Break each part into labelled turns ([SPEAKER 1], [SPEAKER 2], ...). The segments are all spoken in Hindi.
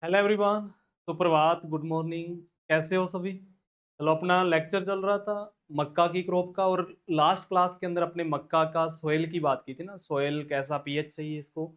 [SPEAKER 1] Hello everyone. सुप्रभात, गुड मॉर्निंग। कैसे हो सभी? चलो, अपना लेक्चर चल रहा था मक्का की क्रॉप का, और लास्ट क्लास के अंदर अपने मक्का का सोयल की बात की थी ना, सोयल कैसा पीएच चाहिए इसको,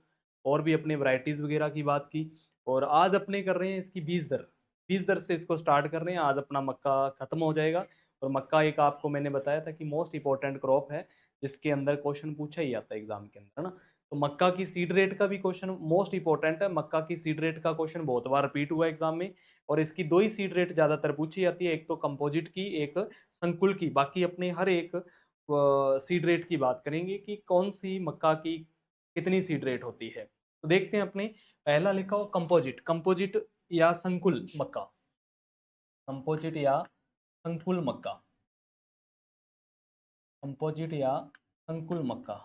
[SPEAKER 1] और भी अपने वैरायटीज वगैरह की बात की। और आज अपने कर रहे हैं इसकी बीज दर से इसको स्टार्ट कर रहे हैं। आज अपना मक्का खत्म हो जाएगा। और मक्का एक आपको मैंने बताया था कि मोस्ट इंपॉर्टेंट क्रॉप है, जिसके अंदर क्वेश्चन पूछा ही आता है एग्जाम के अंदर, है ना। तो मक्का की सीड रेट का भी क्वेश्चन मोस्ट इंपॉर्टेंट है। मक्का की सीड रेट का क्वेश्चन बहुत बार रिपीट हुआ एग्जाम में। और इसकी दो ही सीड रेट ज्यादातर पूछी जाती है, एक तो कंपोजिट की, एक संकुल की। बाकी अपने हर एक सीड रेट की बात करेंगे कि कौन सी मक्का की कितनी सीड रेट होती है। तो देखते हैं अपने। पहला लिखा हो कंपोजिट, कंपोजिट या संकुल मक्का, कंपोजिट या संकुल मक्का, कंपोजिट या संकुल मक्का।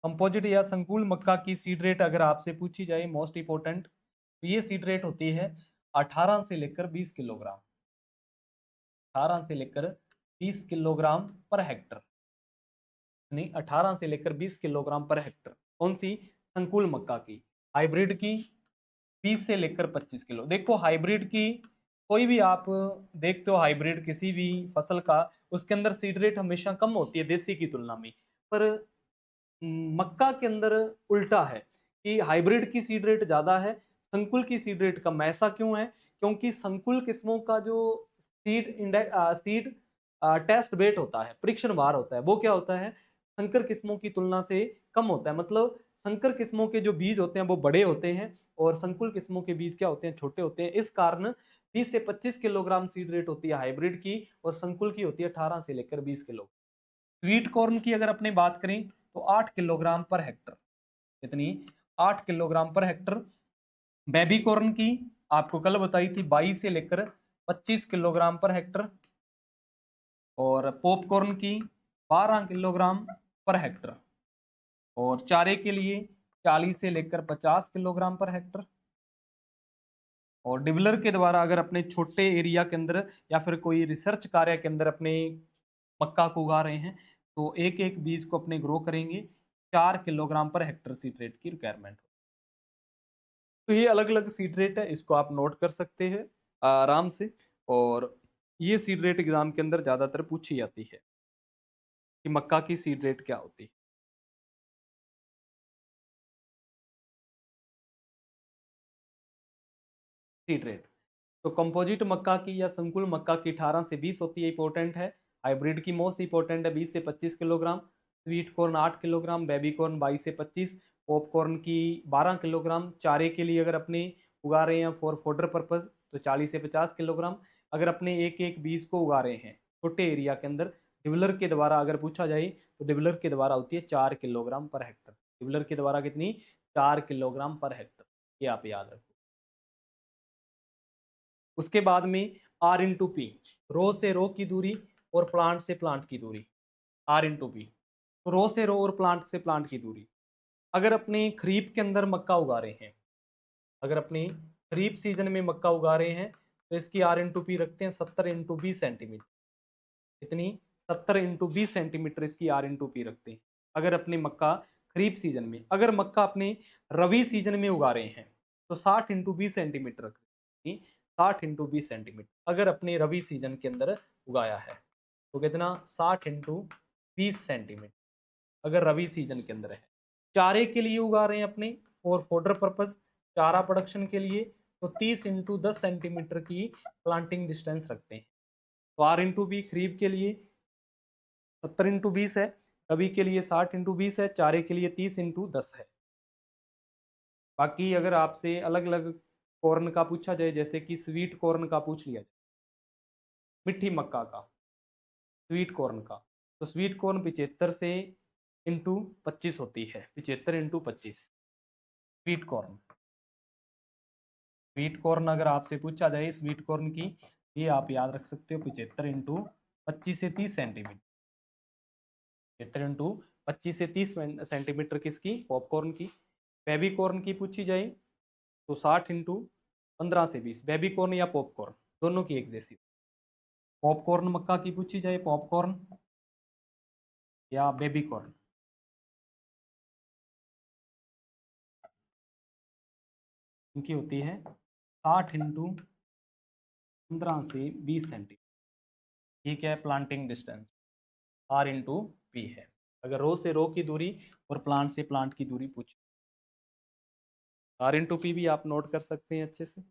[SPEAKER 1] कंपोजिट या संकुल मक्का की सीड रेट अगर आपसे पूछी जाए, मोस्ट इंपोर्टेंट, तो ये सीड रेट होती है 18 से लेकर 20 किलोग्राम, 18 से लेकर 20 किलोग्राम पर हेक्टर। नहीं, 18 से लेकर 20 किलोग्राम पर हेक्टर। कौन सी? संकुल मक्का की। हाइब्रिड की 20 से लेकर 25 किलो। देखो, हाइब्रिड की कोई भी आप देखते हो, हाइब्रिड किसी भी फसल का, उसके अंदर सीड रेट हमेशा कम होती है देसी की तुलना में। पर मक्का के अंदर उल्टा है कि हाइब्रिड की सीड रेट ज्यादा है, संकुल की सीड रेट कम। ऐसा क्यों है? क्योंकि संकुल किस्मों का जो seed index, seed test weight होता है, परीक्षण भार होता है, वो क्या होता है, संकर किस्मों की तुलना से कम होता है। मतलब संकर किस्मों के जो बीज होते हैं वो बड़े होते हैं, और संकुल किस्मों के बीज क्या होते हैं, छोटे होते हैं। इस कारण 20 से 25 किलोग्राम सीड रेट होती है हाइब्रिड की, और संकुल की होती है 18 से लेकर 20 किलो। स्वीट कॉर्न की अगर अपने बात करें तो 8 किलोग्राम पर हेक्टर। कितनी? 8 kilogram per hectare. Baby corn की आपको कल बताई थी 22 से लेकर 25 किलोग्राम पर हेक्टर। और पॉपकॉर्न की 12 किलोग्राम पर हेक्टर। और चारे के लिए 40 से लेकर 50 किलोग्राम पर हेक्टर। और डिबलर के द्वारा अगर अपने छोटे एरिया के अंदर या फिर कोई रिसर्च कार्य के अंदर अपने मक्का को उगा रहे हैं, तो एक एक बीज को अपने ग्रो करेंगे, 4 kilogram per hectare seed rate की रिक्वायरमेंट। तो ये अलग अलग सीड रेट है, इसको आप नोट कर सकते हैं आराम से। और ये सीड रेट एग्जाम के अंदर ज्यादातर पूछी जाती है कि मक्का की सीड रेट क्या होती है। सीड रेट तो कंपोजिट मक्का की या संकुल मक्का की 18 से 20 होती है, इंपॉर्टेंट है। हाइब्रिड की मोस्ट इंपॉर्टेंट है, 20 से 25 kilogram. Sweet corn 8 kilogram, baby corn 22 से 25, पॉपकॉर्न की 12 किलोग्राम। चारे के लिए अगर अपने उगा रहे हैं फॉर फोडर पर्पज, तो 40 से 50 किलोग्राम। अगर अपने एक एक बीज को उगा रहे हैं छोटे एरिया के अंदर, डिबलर के द्वारा अगर पूछा जाए, तो डिबलर के द्वारा होती है 4 किलोग्राम पर हेक्टर। डिबलर के द्वारा कितनी? 4 किलोग्राम पर हेक्टर। ये आप याद रखो। उसके बाद में R/P, रो से रो की दूरी और प्लांट से प्लांट की दूरी, R/P। तो रो से रो और प्लांट से प्लांट की दूरी। अगर अपने खरीफ के अंदर मक्का उगा रहे हैं, अगर अपनी खरीफ सीजन में मक्का उगा रहे हैं, तो इसकी R/P रखते हैं 70x20 सेंटीमीटर। इतनी 70x20 सेंटीमीटर इसकी R/P रखते हैं। अगर अपने मक्का खरीफ सीजन में, अगर मक्का अपने रवि सीजन में उगा रहे हैं, तो 60x20 सेंटीमीटर रखते हैं। 60x20 सेंटीमीटर अगर अपने रवि सीजन के अंदर उगाया है, तो कितना? 60x20 सेंटीमीटर अगर रवि सीजन के अंदर है। चारे के लिए उगा रहे हैं अपने, फॉर फोडर पर्पज, चारा प्रोडक्शन के लिए, तो 30x10 सेंटीमीटर की प्लांटिंग डिस्टेंस रखते हैं। तो R/P खरीफ के लिए 70x20 है, रबी के लिए 60x20 है, चारे के लिए 30x10 है। बाकी अगर आपसे अलग अलग कॉर्न का पूछा जाए, जैसे कि स्वीट कॉर्न का पूछ लिया जाए, मिट्टी मक्का का, स्वीट कॉर्न का, तो स्वीट कॉर्न 75 से इंटू 25 होती है, 75x25। Sweet corn, sweet corn अगर आपसे पूछा जाए स्वीट कॉर्न की, ये आप याद रख सकते हो, 75x25 से 30 सेंटीमीटर। 75x25 से 30 सेंटीमीटर किसकी? पॉपकॉर्न की। बेबी कॉर्न की पूछी जाए, तो 60x15 से 20, बेबी कॉर्न या पॉपकॉर्न, दोनों की एक जैसी। पॉपकॉर्न मक्का की पूछी जाए, पॉपकॉर्न या बेबी कॉर्न, इनकी होती है 60 इंटू 15 से 20 सेंटीमीटर। ठीक है, planting distance R into P है। अगर रो से रो की दूरी और प्लांट से प्लांट की दूरी पूछे, आर इंटू पी भी आप नोट कर सकते हैं अच्छे से।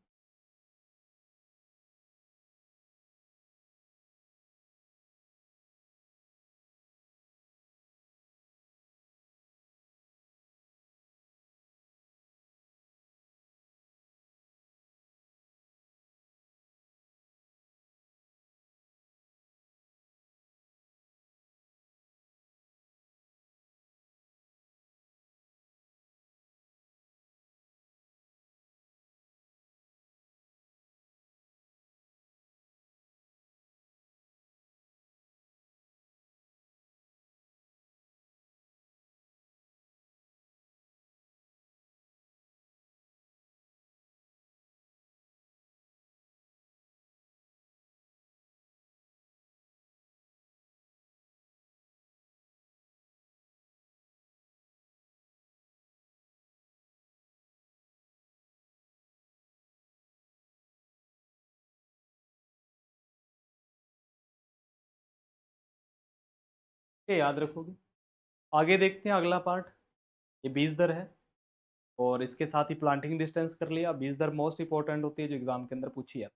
[SPEAKER 1] ये याद रखोगे। आगे देखते हैं अगला पार्ट। ये बीज दर है और इसके साथ ही प्लांटिंग डिस्टेंस कर लिया। बीज दर मोस्ट इंपॉर्टेंट होती है जो एग्जाम के अंदर पूछी है।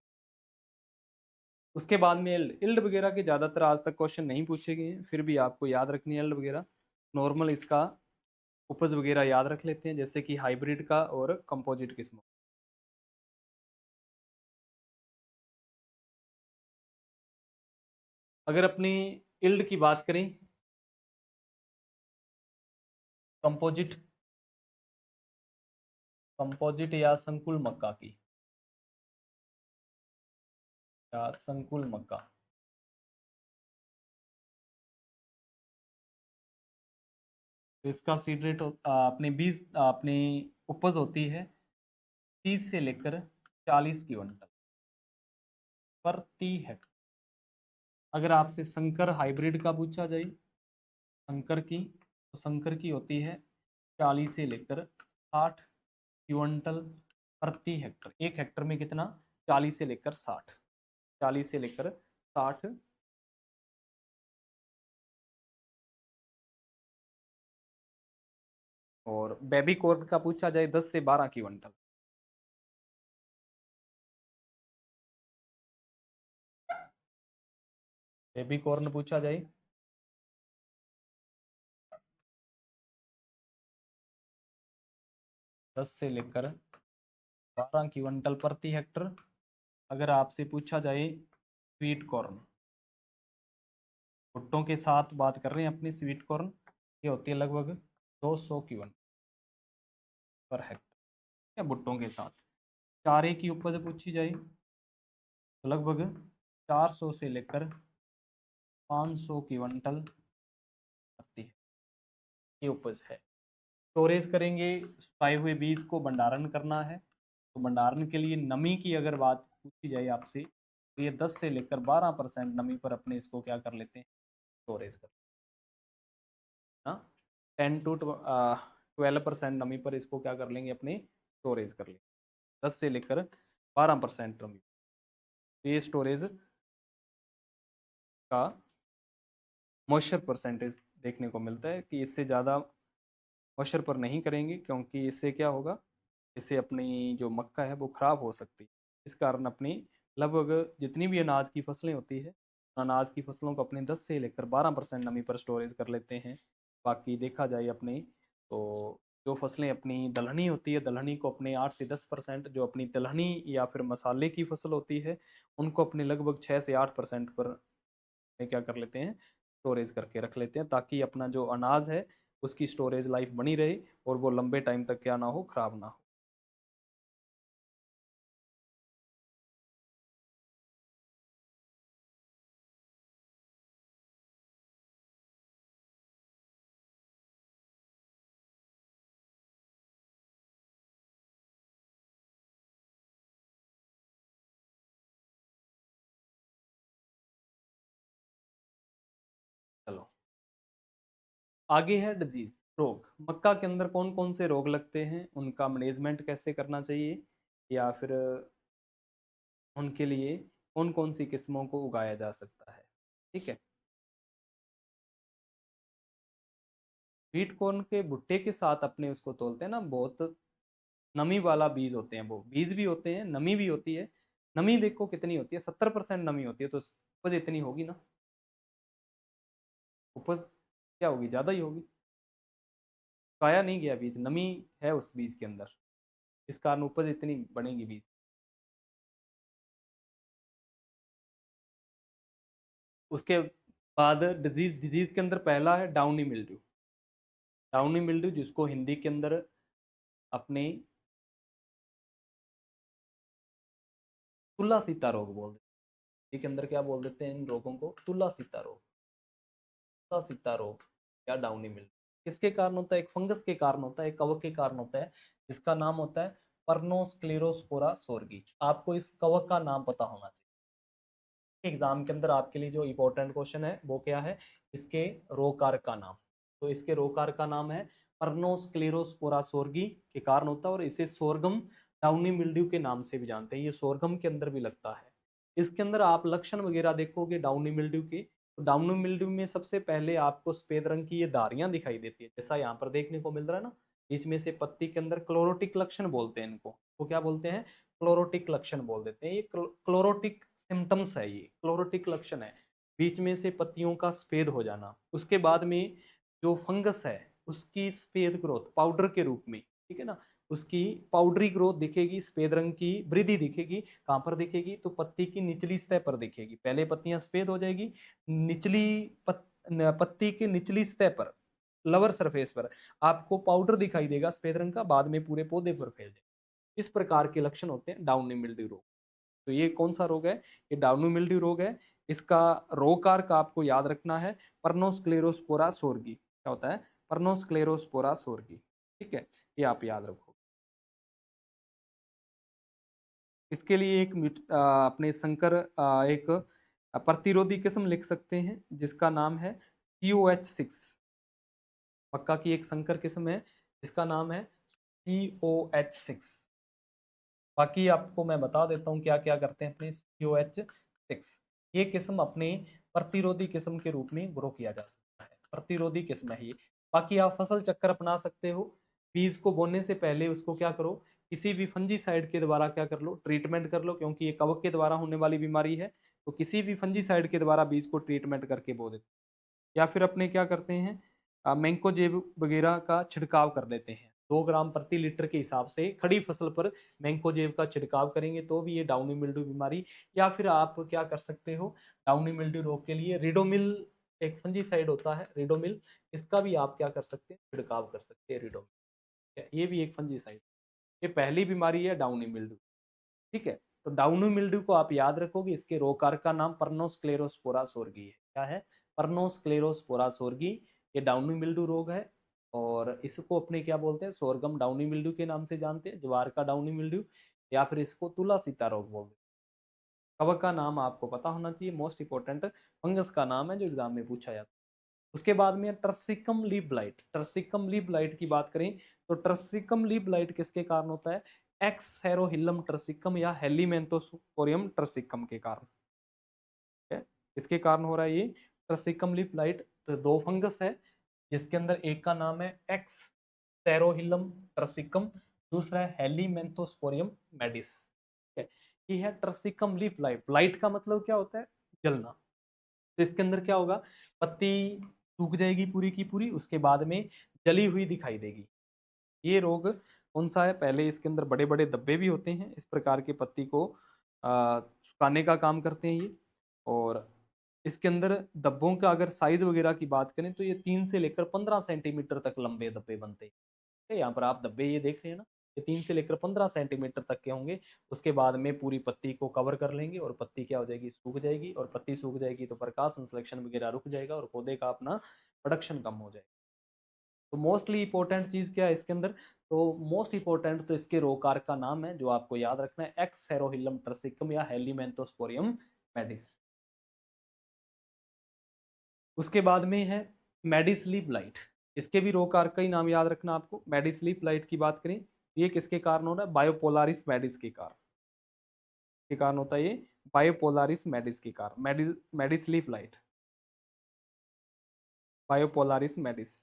[SPEAKER 1] उसके बाद में इल्ड वगैरह के ज़्यादातर आज तक क्वेश्चन नहीं पूछे गए हैं, फिर भी आपको याद रखनी है इल्ड वगैरह। नॉर्मल इसका उपज वगैरह याद रख लेते हैं, जैसे कि हाइब्रिड का और कंपोजिट किस्मों। अगर अपनी इल्ड की बात करें कंपोजिट कंपोजिट या संकुल मक्का की, या संकुल मक्का, तो इसका सीड रेट अपने 20 अपनी उपज होती है 30 से लेकर 40 क्विंटल प्रति हेक्टर। अगर आपसे संकर हाइब्रिड का पूछा जाए, संकर की, तो संकर की होती है 40 से लेकर 60 क्विंटल प्रति हेक्टर। एक हेक्टर में कितना? 40 से लेकर 60, 40 से लेकर 60। और बेबी कॉर्न का पूछा जाए 10 से 12 क्विंटल। बेबी कॉर्न पूछा जाए 10 से लेकर 12 क्विंटल प्रति हेक्टर। अगर आपसे पूछा जाए स्वीट कॉर्न, भुट्टों के साथ बात कर रहे हैं अपनी, स्वीट कॉर्न ये होती है लगभग 200 क्विंटल पर हेक्टर, या भुट्टों के साथ। चारे की उपज पूछी जाए तो लगभग 400 से लेकर 500 क्विंटल आती है, ये उपज है। स्टोरेज करेंगे, सुखाए हुए बीज को भंडारण करना है, तो भंडारण के लिए नमी की अगर बात पूछी जाए आपसे, तो ये 10 से लेकर 12% नमी पर अपने इसको क्या कर लेते हैं, स्टोरेज कर, हाँ, 10 to 12% नमी पर इसको क्या कर लेंगे, अपने स्टोरेज कर लेंगे। 10 से लेकर 12% नमी, तो ये स्टोरेज का मॉइस्चर परसेंटेज देखने को मिलता है कि इससे ज़्यादा मॉइस्चर पर नहीं करेंगे, क्योंकि इससे क्या होगा, इससे अपनी जो मक्का है वो ख़राब हो सकती है। इस कारण अपनी लगभग जितनी भी अनाज की फसलें होती है, अनाज की फसलों को अपने 10 से लेकर 12% नमी पर स्टोरेज कर लेते हैं। बाकी देखा जाए अपनी, तो जो फसलें अपनी दलहनी होती है, दलहनी को अपने 8 से 10%, जो अपनी दलहनी या फिर मसाले की फसल होती है उनको अपने लगभग 6 से 8% पर क्या कर लेते हैं, स्टोरेज करके रख लेते हैं, ताकि अपना जो अनाज है उसकी स्टोरेज लाइफ बनी रहे और वो लंबे टाइम तक क्या ना हो, खराब ना हो। चलो आगे है डिजीज, रोग। मक्का के अंदर कौन कौन से रोग लगते हैं, उनका मैनेजमेंट कैसे करना चाहिए, या फिर उनके लिए कौन कौन सी किस्मों को उगाया जा सकता है। ठीक है, स्वीट कॉर्न के भुट्टे के साथ अपने उसको तोलते हैं ना, बहुत नमी वाला बीज होते हैं, वो बीज भी होते हैं, नमी भी होती है। नमी देखो कितनी होती है, 70% नमी होती है, तो उपज इतनी होगी ना, उपज क्या होगी, ज्यादा ही होगी। पाया नहीं गया बीज, नमी है उस बीज के अंदर, इस कारण उपज इतनी बनेगी बीज। उसके बाद डिजीज डिजीज के अंदर पहला है डाउनी मिल्ड्यू। डाउनी मिल्ड्यू जिसको हिंदी के अंदर अपने तुला सीता रोग बोल देते हैं, हिंदी के अंदर क्या बोल देते हैं इन रोगों को, तुला सीता रोग, तुला सीता रोग या डाउनी मिल्ड्यू। किसके कारण होता है, एक फंगस के कारण होता है, एक कवक के कारण होता है, जिसका नाम होता है परनोस्क्लेरोस्पोरा सोर्गी। आपको इस कवक का नाम पता होना चाहिए। एग्जाम के अंदर आपके लिए जो इंपॉर्टेंट क्वेश्चन है वो क्या है, इसके रोगकारक का नाम। तो इसके रोगकारक का नाम है परनोस्क्लेरोस्पोरा सोर्गी के कारण होता है, और इसे सोरगम डाउनी मिल्ड्यू के नाम से भी जानते हैं। ये सोरगम के अंदर भी लगता है। इसके अंदर आप लक्षण वगैरह देखोगे डाउनी मिल्ड्यू के, तो डाउनी मिल्ड्यू में सबसे पहले आपको सफेद रंग की ये धारियां दिखाई देती है, जैसा यहाँ पर देखने को मिल रहा है ना, बीच में से पत्ती के अंदर क्लोरोटिक लक्षण बोलते हैं इनको। वो क्या बोलते हैं, क्लोरोटिक लक्षण बोल देते हैं। ये क्लोरोटिक सिम्टम्स है, ये क्लोरोटिक लक्षण है, बीच में से पत्तियों का सफेद हो जाना। उसके बाद में जो फंगस है उसकी सफेद ग्रोथ पाउडर के रूप में, ठीक है ना, उसकी पाउडरी ग्रोथ दिखेगी, सफेद रंग की वृद्धि दिखेगी। कहाँ पर दिखेगी, तो पत्ती की निचली सतह पर दिखेगी। पहले पत्तियां सफेद हो जाएगी, निचली पत्ती की निचली सतह पर, लवर सरफेस पर आपको पाउडर दिखाई देगा सफेद रंग का, बाद में पूरे पौधे पर फैल जाएगा। इस प्रकार के लक्षण होते हैं डाउनी मिल्ड्यू रोग। तो ये कौन सा रोग है, ये डाउनी मिल्ड्यू रोग है। इसका रोगकारक आपको याद रखना है, परनोस्क्लेरोस्पोरा सोर्गी। क्या होता है, परनोस्क्लेरोस्पोरा सोर्गी। ठीक है, ये आप याद रखो। इसके लिए एक अपने संकर एक प्रतिरोधी किस्म लिख सकते हैं, जिसका नाम है COH6। मक्का की एक संकर किस्म है जिसका नाम है COH6। बाकी आपको मैं बता देता हूँ क्या क्या करते हैं अपने COH6। ये किस्म अपने प्रतिरोधी किस्म के रूप में ग्रो किया जा सकता है, प्रतिरोधी किस्म है ये। बाकी आप फसल चक्कर अपना सकते हो, बीज को बोने से पहले उसको क्या करो, किसी भी फंजीसाइड के द्वारा क्या कर लो, ट्रीटमेंट कर लो, क्योंकि ये कवक के द्वारा होने वाली बीमारी है। तो किसी भी फंजीसाइड के द्वारा बीज को ट्रीटमेंट करके बो देते हैं। या फिर अपने क्या करते हैं, मैंकोजेब वगैरह का छिड़काव कर लेते हैं। 2 ग्राम प्रति लीटर के हिसाब से खड़ी फसल पर मैंकोजेब का छिड़काव करेंगे तो भी ये डाउनी मिल्ड्यू बीमारी। या फिर आप क्या कर सकते हो, डाउनी मिल्ड्यू रोग के लिए रिडोमिल एक फंजीसाइड होता है, रिडोमिल, इसका भी आप क्या कर सकते हैं, छिड़काव कर सकते हैं रिडोमिल। ये भी एक फंजीसाइड। ये पहली बीमारी है डाउनी मिल्ड्यू। ठीक है, तो डाउनी मिल्ड्यू को आप याद रखोगे, इसके रोगकारक का नाम परनोस्क्लेरोस्पोरा सोर्गी है। क्या है, परनोस्क्लेरोस्पोरा सोर्गी। ये डाउनी मिल्ड्यू रोग है, और इसको अपने क्या बोलते हैं, सोरगम डाउनी मिल्ड्यू के नाम से जानते हैं, ज्वार का डाउनी मिल्ड्यू, या फिर इसको तुला सीता रोग बोलते हैं। कवक का नाम आपको पता होना चाहिए, मोस्ट इंपॉर्टेंट फंगस का नाम है जो एग्जाम में पूछा जाता है। उसके बाद में ट्रसिकम लीफ ब्लाइट। ट्रसिकम लीफ ब्लाइट की बात करें तो ट्रसिकम लीफ ब्लाइट किसके कारण होता है, एक्सहेरोहिलम ट्रसिकम या हेलीमेंथोस्पोरियम ट्रसिकम के कारण है। इसके कारण हो रहा है ये ट्रसिकम लीफ ब्लाइट। तो 2 फंगस है, जिसके अंदर एक का नाम है एक्स सेरोहिलम ट्रसिकम, दूसरा है हेलीमेंथोस्पोरियम मेडिस। ये है ट्रसिकम लीफ ब्लाइट। ब्लाइट का मतलब क्या होता है, जलना। तो इसके अंदर क्या होगा, पत्ती सूख जाएगी पूरी की पूरी, उसके बाद में जली हुई दिखाई देगी। ये रोग कौन सा है, पहले इसके अंदर बड़े बड़े धब्बे भी होते हैं, इस प्रकार की पत्ती को सुखाने का काम करते हैं ये। और इसके अंदर धब्बों का अगर साइज वगैरह की बात करें तो ये 3 से लेकर 15 सेंटीमीटर तक लंबे धब्बे बनते हैं। यहाँ पर आप धब्बे ये देख रहे हैं ना, ये 3 से लेकर 15 सेंटीमीटर तक के होंगे। उसके बाद में पूरी पत्ती को कवर कर लेंगे, और पत्ती क्या हो जाएगी, सूख जाएगी। और पत्ती सूख जाएगी तो प्रकाश संश्लेषण वगैरह रुक जाएगा, और पौधे का अपना प्रोडक्शन कम हो जाएगा। तो मोस्टली इंपॉर्टेंट चीज क्या है इसके अंदर, तो मोस्ट इंपॉर्टेंट तो इसके रोगकारक का नाम है जो आपको याद रखना है, एक्स सेरोहिलम ट्रसिकम या हेलीमेंथोस्पोरियम मेडिस। उसके बाद में है मेडिसलीप लाइट। इसके भी रोगकारक का ही नाम याद रखना आपको। मेडिसलीप लाइट की बात करें ये किसके कारण हो रहा है? बायोपोलारिस मेडिस के कारण होता है ये, बायोपोलारिस मेडिस के कारण, मेडिस लीफ लाइट, बायोपोलारिस मेडिस।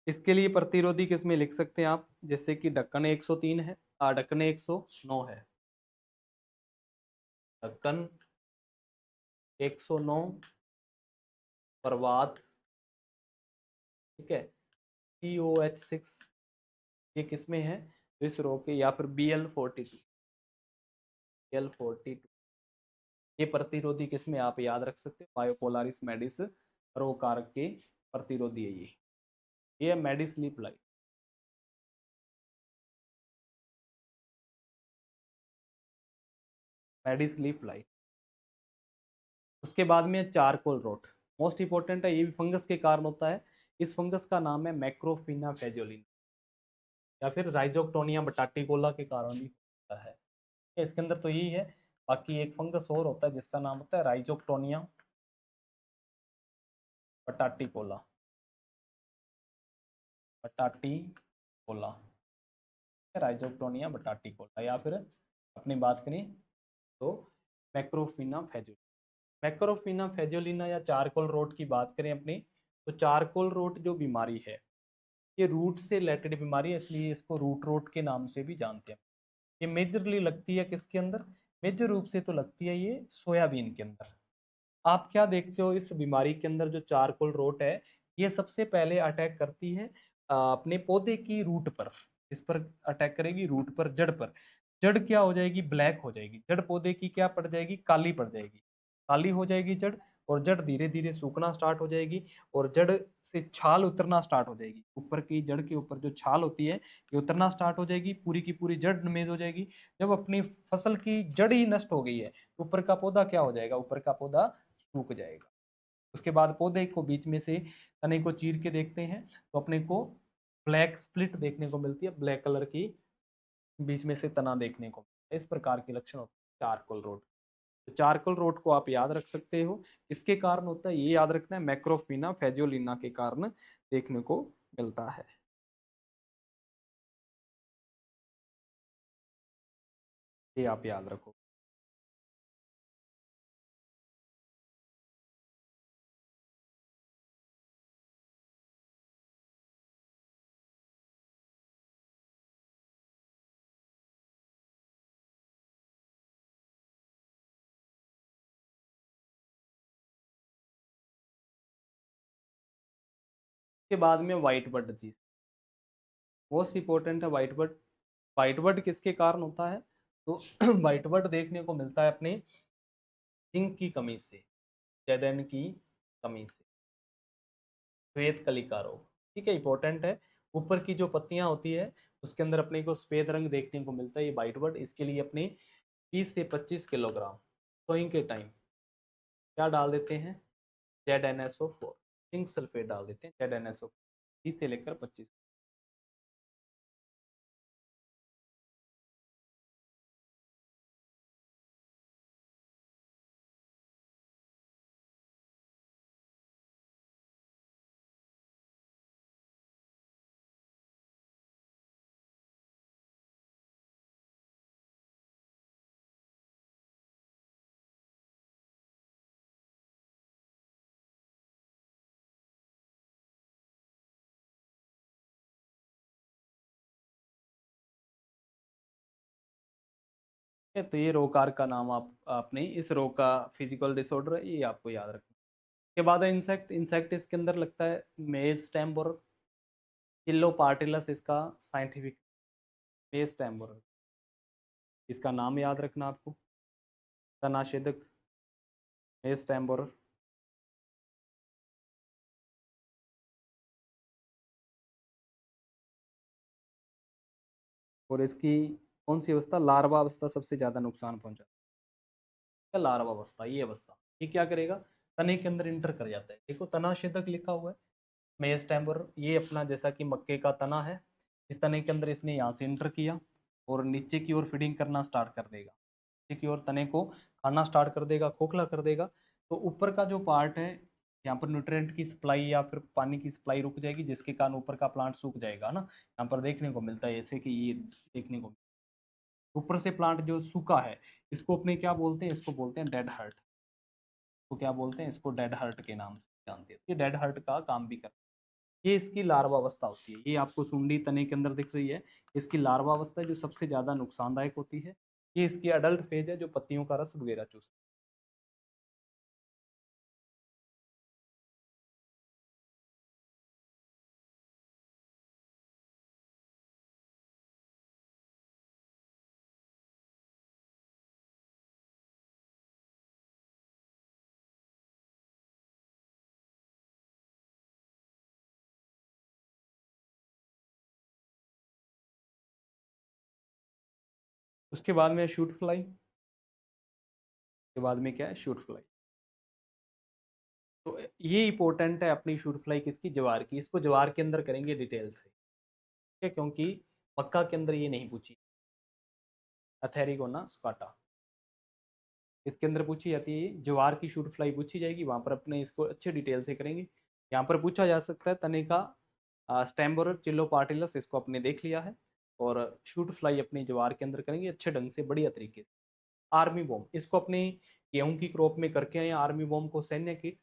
[SPEAKER 1] इसके लिए प्रतिरोधी किसमें लिख सकते हैं आप? जैसे कि ढक्कन 103 है, ढक्कन 109 है, ढक्कन 109 प्रवात, ठीक है, POH6, ये किसमें है? तो इस रो के, या फिर BL42, ये प्रतिरोधी किसमें आप याद रख सकते हैं? बायोपोलारिस मेडिस रो कारक के प्रतिरोधी है ये मेडिस लीफ लाइट। मेडिस लीफ लाइट। उसके बाद में चारकोल रोट, मोस्ट इंपॉर्टेंट है, ये भी फंगस के कारण होता है। इस फंगस का नाम है मैक्रोफिना फेजोलिन, या फिर राइजोक्टोनिया बटाटिकोला के कारण भी होता है। इसके अंदर तो यही है। बाकी एक फंगस और होता है जिसका नाम होता है राइजोक्टोनिया बटाटिकोला, बटाटिकोला, राइजोक्टोनिया बटाटिकोला, या फिर अपनी बात करें तो मैक्रोफिना फेजोलिना। मैक्रोफिना फेजोलिना या चारकोल रोट की बात करें अपनी, तो चारकोल रोट जो बीमारी है ये रूट से रिलेटेड बीमारी है, इसलिए इसको रूट रोट के नाम से भी जानते हैं। ये मेजरली लगती है किसके अंदर? मेजर रूप से तो लगती है ये सोयाबीन के अंदर। आप क्या देखते हो इस बीमारी के अंदर? जो चारकोल रोट है ये सबसे पहले अटैक करती है अपने पौधे की रूट पर। इस पर अटैक करेगी, रूट पर, जड़ पर। जड़ क्या हो जाएगी? ब्लैक हो जाएगी। जड़ पौधे की क्या पड़ जाएगी? काली पड़ जाएगी। काली हो जाएगी जड़, और जड़ धीरे धीरे सूखना स्टार्ट हो जाएगी, और जड़ से छाल उतरना स्टार्ट हो जाएगी। ऊपर की जड़ के ऊपर जो छाल होती है ये उतरना स्टार्ट हो जाएगी, पूरी की पूरी जड़ डैमेज हो जाएगी। जब अपनी फसल की जड़ ही नष्ट हो गई है, ऊपर का पौधा क्या हो जाएगा? ऊपर का पौधा सूख जाएगा। उसके बाद पौधे को बीच में से, तने को चीर के देखते हैं तो अपने को ब्लैक स्प्लिट देखने को मिलती है, ब्लैक कलर की बीच में से तना देखने को। इस प्रकार के लक्षण होते हैं चारकोल रोट। तो चारकोल रोट को आप याद रख सकते हो, किसके कारण होता है? ये याद रखना है, मैक्रोफिना फेजियोलिना के कारण देखने को मिलता है। ये आप याद रखो। के बाद में white bird disease, most important है व्हाइट बर्ड। व्हाइट बर्ड किसके कारण होता है? तो व्हाइट बर्ड देखने को मिलता है अपने जिंक की कमी से, जेडन की कमी से, श्वेत कलिका रोग, ठीक है, इंपॉर्टेंट है। ऊपर की जो पत्तियां होती है उसके अंदर अपने को सफेद रंग देखने को मिलता है, ये व्हाइट बर्ड। इसके लिए अपने 20 से 25 किलोग्राम सोइंग के टाइम क्या डाल देते हैं? ZnSO4, जिंक सल्फेट डाल देते हैं, ZnSO, 20 से लेकर 25। तो ये रोकार का नाम आपने, इस रोग का फिजिकल डिसऑर्डर है, ये आपको याद रखना। के बाद है इंसेक्ट। इंसेक्ट इसके अंदर लगता है मेज स्टैम्बर, चिल्लोपार्टिलस इसका साइंटिफिक, मेज स्टैम्बर, इसका नाम याद रखना आपको, तनाछेदक मेज स्टैम्बर। और इसकी कौन सी अवस्था? लार्वा अवस्था सबसे ज्यादा नुकसान पहुंचाती है। लार्वा अवस्था, ये अवस्था, ये क्या करेगा? तने के अंदर इंटर कर जाता है। देखो तनाछेदक लिखा हुआ है, मेज टेम्बर, ये अपना जैसा कि मक्के का तना है, इस तने के अंदर इसने यहाँ से इंटर किया, और नीचे की ओर फीडिंग करना स्टार्ट कर देगा, नीचे की ओर तने को खाना स्टार्ट कर देगा, खोखला कर देगा। तो ऊपर का जो पार्ट है, यहाँ पर न्यूट्रिएंट की सप्लाई या फिर पानी की सप्लाई रुक जाएगी, जिसके कारण ऊपर का प्लांट सूख जाएगा ना। यहाँ पर देखने को मिलता है ऐसे कि ये देखने को ऊपर से प्लांट जो सूखा है, इसको अपने क्या बोलते हैं, इसको बोलते हैं डेड हार्ट। तो क्या बोलते हैं इसको, डेड हार्ट के नाम से जानते हैं। ये डेड हार्ट का काम भी करता है। ये इसकी लार्वा अवस्था होती है, ये आपको सुंडी तने के अंदर दिख रही है, इसकी लार्वा अवस्था है जो सबसे ज्यादा नुकसानदायक होती है। ये इसकी अडल्ट फेज है जो पत्तियों का रस वगैरह चूसती है। उसके बाद में शूट फ्लाई, के बाद में क्या है, शूट फ्लाई। तो ये इंपॉर्टेंट है अपनी शूट फ्लाई किसकी, ज्वार की। इसको ज्वार के अंदर करेंगे डिटेल से, ठीक है, क्योंकि मक्का के अंदर ये नहीं पूछी, अथेरिगोना स्काटा इसके अंदर पूछी जाती है। ज्वार की शूट फ्लाई पूछी जाएगी, वहां पर अपने इसको अच्छे डिटेल से करेंगे। यहाँ पर पूछा जा सकता है तने का स्टैम्बर चिल्लोपार्टिलस, इसको अपने देख लिया है। और शूट फ्लाई अपनी ज्वार के अंदर करेंगे अच्छे ढंग से, बढ़िया तरीके से। आर्मी बॉम्ब, इसको अपनी गेहूं की क्रॉप में करके आए। आर्मी बॉम्ब को सैन्य कीट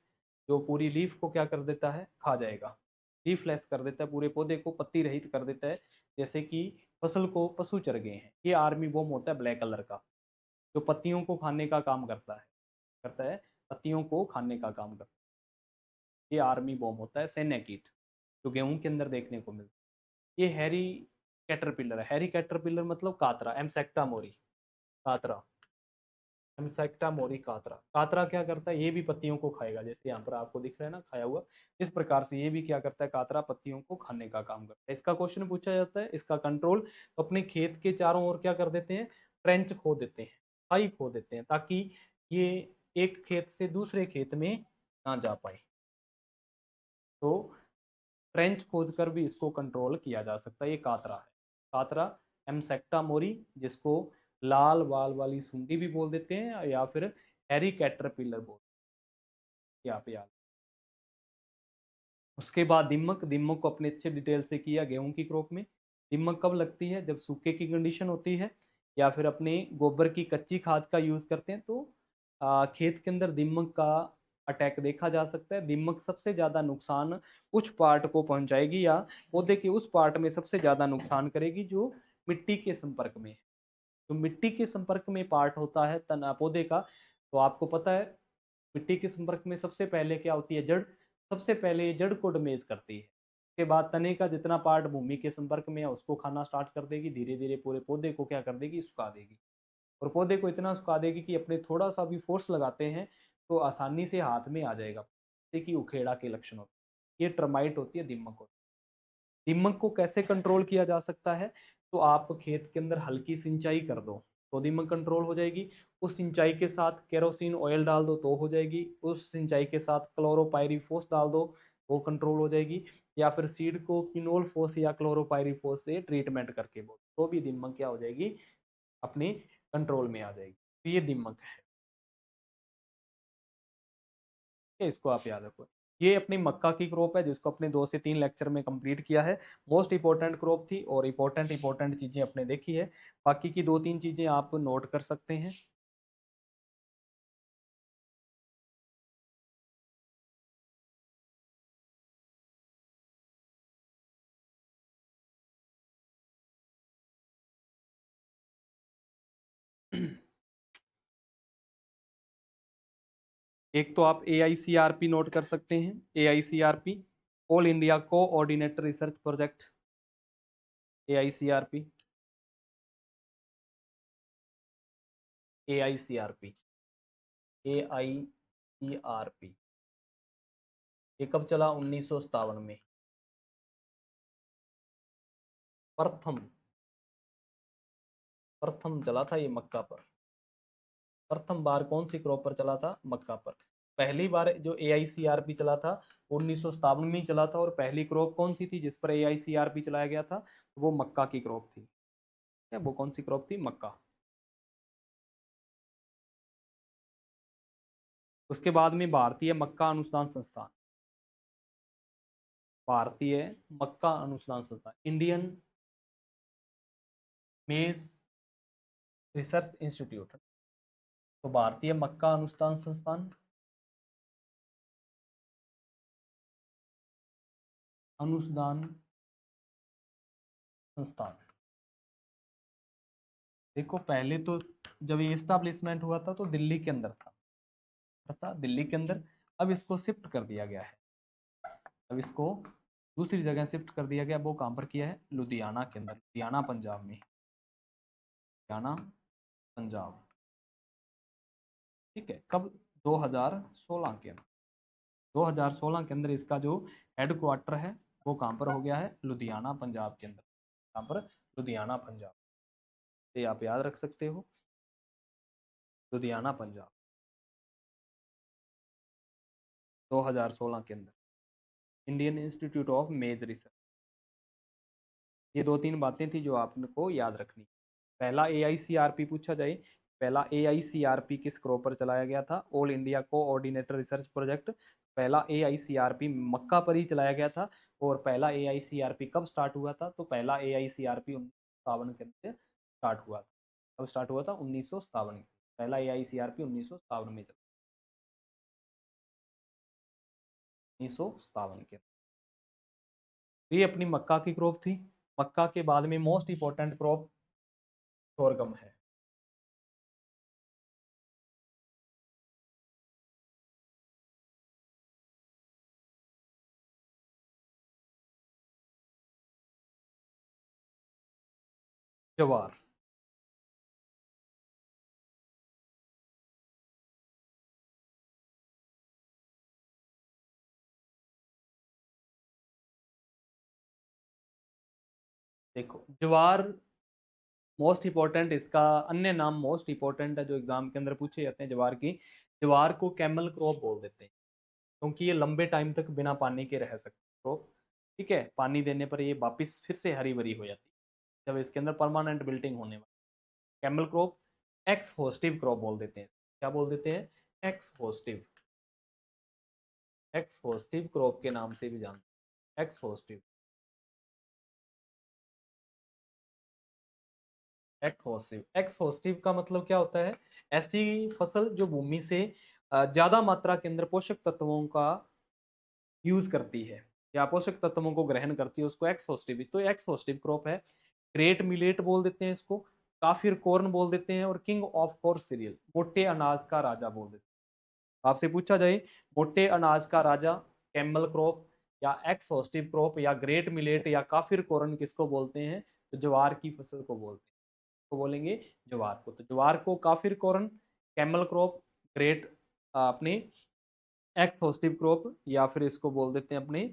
[SPEAKER 1] जो पूरी लीफ को क्या कर देता है, खा जाएगा, लीफलेस कर देता है, पूरे पौधे को पत्ती रहित कर देता है, जैसे कि फसल को पशु चर गए हैं। ये आर्मी बॉम्ब होता है ब्लैक कलर का, जो पत्तियों को खाने का काम करता है, पत्तियों को खाने का काम करता है। ये आर्मी बॉम्ब होता है सैन्य कीट, जो गेहूं के अंदर देखने को मिलता है। ये हैरी कैटरपिलर है, हैरी कैटरपिलर मतलब कातरा, एमसेक्टा मोरी कातरा, एमसेक्टा मोरी कातरा। कातरा क्या करता है, ये भी पत्तियों को खाएगा, जैसे यहाँ पर आपको दिख रहा है ना खाया हुआ। इस प्रकार से ये भी क्या करता है, कातरा पत्तियों को खाने का काम करता है। इसका क्वेश्चन पूछा जाता है, इसका कंट्रोल। तो अपने खेत के चारों ओर क्या कर देते हैं, ट्रेंच खो देते हैं, खाई खो देते हैं, ताकि ये एक खेत से दूसरे खेत में ना जा पाए। तो ट्रेंच खोद कर भी इसको कंट्रोल किया जा सकता है। ये कातरा है, कातरा एमसेक्टा मोरी, जिसको लाल बाल वाली सुंडी भी बोल देते हैं, या फिर हैरी कैटरपिलर बोल, यहाँ पे याद। उसके बाद दिमक, दिमक को अपने अच्छे डिटेल से किया गेहूं की क्रॉप में। दिमक कब लगती है, जब सूखे की कंडीशन होती है, या फिर अपने गोबर की कच्ची खाद का यूज करते हैं, तो खेत के अंदर दिमक का अटैक देखा जा सकता है। दिमक सबसे ज्यादा नुकसान उस पार्ट को पहुंचाएगी, या पौधे के उस पार्ट में सबसे ज्यादा नुकसान करेगी जो मिट्टी के संपर्क में है। तो मिट्टी के संपर्क में पार्ट होता है तना पौधे का, तो आपको पता है मिट्टी के संपर्क में सबसे पहले क्या होती है, जड़। सबसे पहले ये जड़ को डैमेज करती है, उसके बाद तने का जितना पार्ट भूमि के संपर्क में है उसको खाना स्टार्ट कर देगी, धीरे धीरे पूरे पौधे को क्या कर देगी, सुखा देगी। और पौधे को इतना सुखा देगी कि अपने थोड़ा सा भी फोर्स लगाते हैं तो आसानी से हाथ में आ जाएगा, जैसे कि उखेड़ा के लक्षण होते हैं। ये टर्माइट होती है, दीमक होती है। दीमक को कैसे कंट्रोल किया जा सकता है, तो आप खेत के अंदर हल्की सिंचाई कर दो तो दीमक कंट्रोल हो जाएगी। उस सिंचाई के साथ केरोसिन ऑयल डाल दो तो हो जाएगी। उस सिंचाई के साथ क्लोरोपाइरीफोस डाल दो, वो कंट्रोल हो जाएगी। या फिर सीड को किनोलफोस या क्लोरोपाइरीफोस से ट्रीटमेंट करके बोल तो भी दीमक क्या हो जाएगी, अपने कंट्रोल में आ जाएगी। तो ये दीमक है, इसको आप याद रखो। ये अपनी मक्का की क्रॉप है, जिसको अपने 2 से 3 लेक्चर में कंप्लीट किया है। मोस्ट इंपॉर्टेंट क्रॉप थी और इंपॉर्टेंट चीजें अपने देखी है। बाकी की 2-3 चीजें आप नोट कर सकते हैं। एक तो आप AICRP नोट कर सकते हैं, AICRP all India coordinator research project, AICRP, AICRP, AICRP। ये कब चला, 1957 में। प्रथम प्रथम चला था ये मक्का पर। प्रथम बार कौन सी क्रॉप पर चला था, मक्का पर। पहली बार जो AICRP चला था 1957 में ही चला था, और पहली क्रॉप कौन सी थी जिस पर AICRP चलाया गया था, वो मक्का की क्रॉप थी। वो कौन सी क्रॉप थी? मक्का। उसके बाद में भारतीय मक्का अनुसंधान संस्थान, भारतीय मक्का अनुसंधान संस्थान, इंडियन मेज रिसर्च इंस्टीट्यूट। तो भारतीय मक्का अनुसंधान संस्थान, अनुसंधान संस्थान। देखो पहले तो जब ये इस्टेब्लिशमेंट हुआ था तो दिल्ली के अंदर था दिल्ली के अंदर। अब इसको शिफ्ट कर दिया गया है, अब इसको दूसरी जगह शिफ्ट कर दिया गया। वो कहाँ पर किया है? लुधियाना के अंदर, लुधियाना पंजाब में, लुधियाना पंजाब। ठीक है, कब? 2016 के अंदर, 2016 के अंदर इसका जो हेडक्वार्टर है वो कहाँ पर हो गया है? लुधियाना पंजाब के अंदर। कहाँ पर? लुधियाना पंजाब। ये आप याद रख सकते हो, लुधियाना पंजाब, 2016 के अंदर इंडियन इंस्टीट्यूट ऑफ मेज रिसर्च। ये 2-3 बातें थी जो आपको याद रखनी। पहला AICRP पूछा जाए, पहला AICRP किस क्रॉप पर चलाया गया था? All India coordinator research project. पहला AICRP मक्का पर ही चलाया गया था। और पहला AICRP कब स्टार्ट हुआ था? तो पहला AICRP 1957 के अंदर स्टार्ट हुआ था। कब स्टार्ट हुआ था? 1957 में। पहला AICRP 1957 में चला, 1957 के। ये अपनी मक्का की क्रॉप थी। मक्का के बाद में मोस्ट इंपॉर्टेंट क्रॉप सोरगम है। जवार, देखो जवार मोस्ट इंपॉर्टेंट, इसका अन्य नाम मोस्ट इंपॉर्टेंट है जो एग्जाम के अंदर पूछे जाते हैं जवार की। जवार को कैमल क्रॉप बोल देते हैं क्योंकि ये लंबे टाइम तक बिना पानी के रह सकते क्रॉप। ठीक है, पानी देने पर ये वापिस फिर से हरी भरी हो जाती है जब इसके अंदर परमानेंट बिल्डिंग होने वाली। कैमल क्रॉप एक्स होस्टिव क्रॉप बोल देते हैं। क्या बोल देते हैं? एक्स होस्टिव, एक्स होस्टिव क्रॉप के नाम से भी जानते हैं, एक्स होस्टिव, एक्सहोस्टिव। एक्सहोस्टिव का मतलब क्या होता है? ऐसी फसल जो भूमि से ज्यादा मात्रा के अंदर पोषक तत्वों का यूज करती है या पोषक तत्वों को ग्रहण करती है, उसको एक्सहोस्टिव, तो एक्सहोस्टिव क्रॉप है। ग्रेट मिलेट बोल देते हैं इसको, काफिर कॉर्न बोल देते हैं, और किंग ऑफ कोर्स सीरियल, मोटे अनाज का राजा बोल देते हैं। आपसे पूछा जाए मोटे अनाज का राजा कैमल क्रॉप या एक्सहोस्टिव क्रॉप या ग्रेट मिलेट या काफिर कॉर्न किसको बोलते हैं? तो ज्वार की फसल को बोलते हैं। को बोलेंगे ज्वार को। तो ज्वार को काफिर कॉर्न, कैमल क्रॉप, ग्रेट अपने एक्सहोस्टिव क्रॉप, या फिर इसको बोल देते हैं अपने